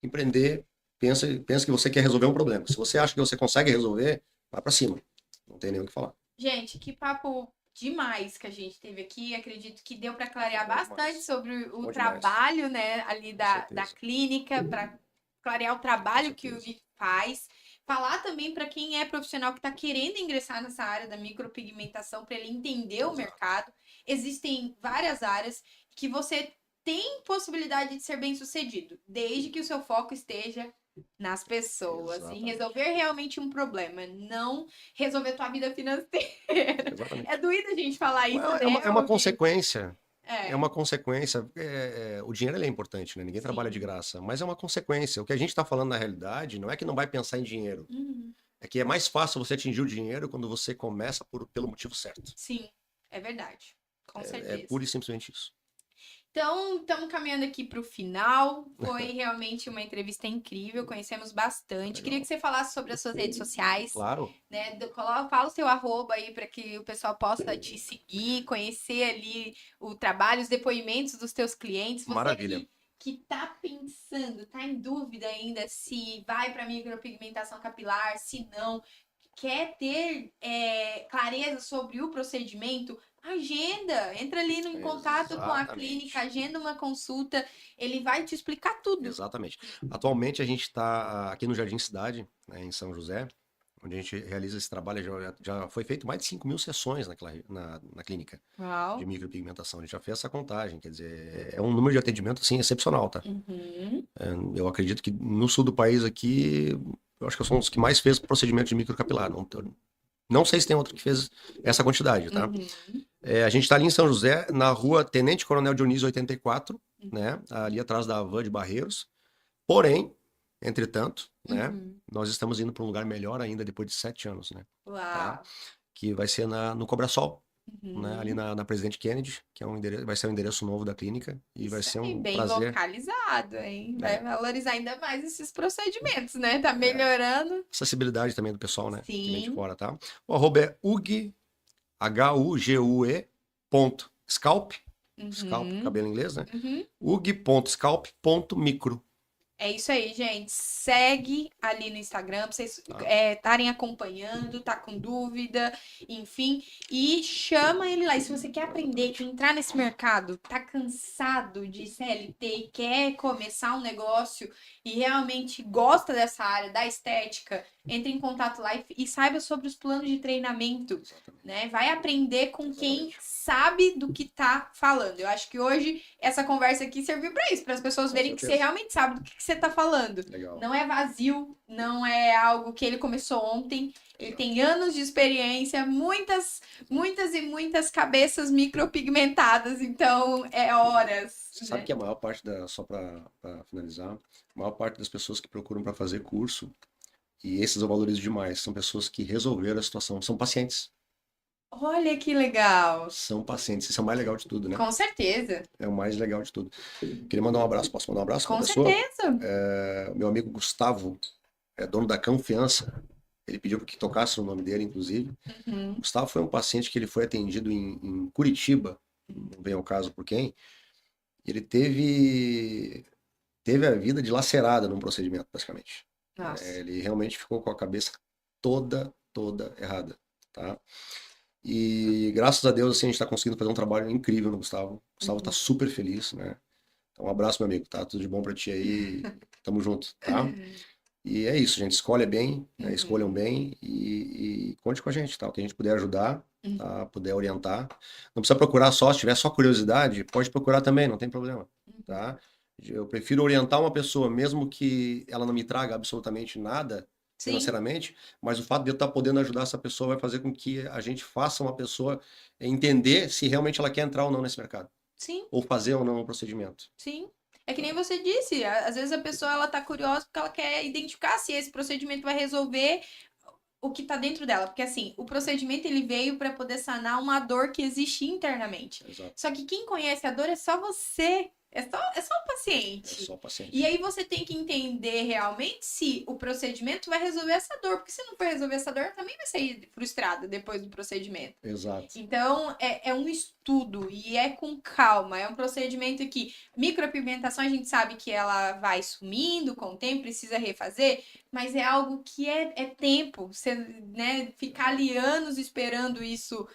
empreender, pensa que você quer resolver um problema. Se você acha que você consegue resolver, vai para cima. Não tem nem o que falar. Gente, que papo demais que a gente teve aqui. Acredito que deu para clarear bastante sobre o trabalho, né, ali da clínica, para clarear o trabalho que o Gui faz. Falar também para quem é profissional que está querendo ingressar nessa área da micropigmentação, para ele entender o mercado. Existem várias áreas que você tem possibilidade de ser bem sucedido, desde que o seu foco esteja nas pessoas, em resolver realmente um problema, não resolver tua vida financeira. Exatamente. É doído a gente falar isso, né? É uma consequência. É uma consequência. O dinheiro ele é importante, né? Ninguém trabalha de graça, mas é uma consequência. O que a gente está falando na realidade não é que não vai pensar em dinheiro. É que é mais fácil você atingir o dinheiro quando você começa pelo motivo certo. Sim, é verdade. Com certeza. É pura e simplesmente isso. Então, estamos caminhando aqui para o final. Foi realmente uma entrevista incrível, conhecemos bastante. Legal. Queria que você falasse sobre as suas redes sociais. Claro. Né? Fala o seu arroba aí para que o pessoal possa te seguir, conhecer ali o trabalho, os depoimentos dos teus clientes. Você Maravilha. Que tá pensando, tá em dúvida ainda se vai para micropigmentação capilar, se não, quer ter clareza sobre o procedimento, agenda, entra ali em contato com a clínica, agenda uma consulta, ele vai te explicar tudo. Exatamente. Atualmente a gente está aqui no Jardim Cidade, né, em São José, onde a gente realiza esse trabalho. Já foi feito mais de 5 mil sessões na clínica. Uau. De micropigmentação. A gente já fez essa contagem, quer dizer, é um número de atendimento assim, excepcional, tá? Eu acredito que no sul do país aqui, eu acho que são os que mais fez procedimento de microcapilar. Não sei se tem outro que fez essa quantidade, tá? A gente está ali em São José, na rua Tenente Coronel Dionísio 84, né? Ali atrás da Van de Barreiros. Porém, entretanto, né? Nós estamos indo para um lugar melhor ainda depois de 7 anos, né? Uau. Tá? Que vai ser no Cobrasol, né? Ali na Presidente Kennedy, que vai ser o endereço novo da clínica. E isso vai ser um bem prazer. Localizado, hein? Vai valorizar ainda mais esses procedimentos, né? Tá melhorando. Acessibilidade também do pessoal, né? Sim. Que vem de fora, tá? O arroba é Hugue, Hugue.scalp, scalp, cabelo em inglês, né? Hugue.scalp.micro. É isso aí, gente. Segue ali no Instagram pra vocês Tá. estarem acompanhando, tá com dúvida, enfim. E chama ele lá. E se você quer aprender, quer entrar nesse mercado, tá cansado de CLT e quer começar um negócio e realmente gosta dessa área da estética, entre em contato lá e saiba sobre os planos de treinamento, né? Vai aprender com quem sabe do que tá falando. Eu acho que hoje essa conversa aqui serviu para isso, para as pessoas Com verem que você certeza. realmente sabe do que você tá falando. Legal. Não é vazio, não é algo que ele começou ontem. Ele tem anos de experiência, muitas e muitas cabeças micropigmentadas, então é horas, Você sabe né? que a maior parte só para finalizar, a maior parte das pessoas que procuram para fazer curso, e esses eu valorizo demais, são pessoas que resolveram a situação, são pacientes. Olha que legal. São pacientes, isso é o mais legal de tudo, né? Com certeza. É o mais legal de tudo. Queria mandar um abraço, posso mandar um abraço para Com uma pessoa? certeza. Meu amigo Gustavo, é dono da Confiança, ele pediu que tocasse o nome dele, inclusive. Uhum. Gustavo foi um paciente que ele foi atendido em Curitiba, não vem ao caso por quem, ele teve a vida dilacerada num procedimento, basicamente. Nossa. Ele realmente ficou com a cabeça toda errada, tá? E graças a Deus, assim, a gente está conseguindo fazer um trabalho incrível no Gustavo. O Gustavo tá super feliz, né? Então, um abraço, meu amigo, tá? Tudo de bom pra ti aí. Tamo junto, tá? E é isso, gente. Escolha bem, né? Escolham bem e conte com a gente, tá? O que a gente puder ajudar, tá? Puder orientar. Não precisa procurar só, se tiver só curiosidade, pode procurar também, não tem problema, tá? Eu prefiro orientar uma pessoa, mesmo que ela não me traga absolutamente nada Sim, financeiramente, mas o fato de eu estar podendo ajudar essa pessoa vai fazer com que a gente faça uma pessoa entender se realmente ela quer entrar ou não nesse mercado, sim. ou fazer ou não um procedimento. Sim. É que nem você disse, às vezes a pessoa ela tá curiosa porque ela quer identificar se esse procedimento vai resolver o que tá dentro dela, porque assim, o procedimento ele veio para poder sanar uma dor que existe internamente. Exato. Só que quem conhece a dor é só você. É só o É paciente. só o paciente. E aí você tem que entender realmente se o procedimento vai resolver essa dor. Porque se não for resolver essa dor, também vai sair frustrada depois do procedimento. Exato. Então, é um estudo e é com calma. É um procedimento que micropigmentação a gente sabe que ela vai sumindo com o tempo, precisa refazer, mas é algo que é tempo. Você, né, ficar ali anos esperando isso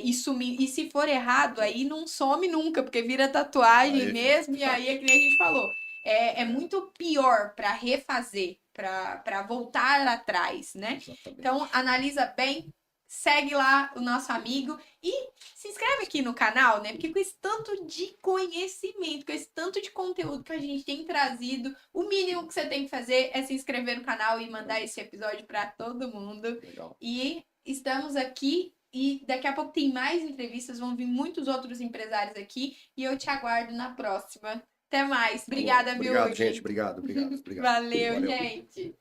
e sumir. E se for errado, aí não some nunca, porque vira tatuagem Aí, mesmo, e aí é que nem a gente falou. É muito pior para refazer, para voltar atrás, né? exatamente. Então, analisa bem, segue lá o nosso amigo e se inscreve aqui no canal, né? Porque com esse tanto de conhecimento, com esse tanto de conteúdo que a gente tem trazido, o mínimo que você tem que fazer é se inscrever no canal e mandar esse episódio para todo mundo. Legal. E estamos aqui e daqui a pouco tem mais entrevistas, vão vir muitos outros empresários aqui e eu te aguardo na próxima. Até mais. Obrigada, viu? Obrigado, gente. Obrigado. Valeu, Valeu. gente.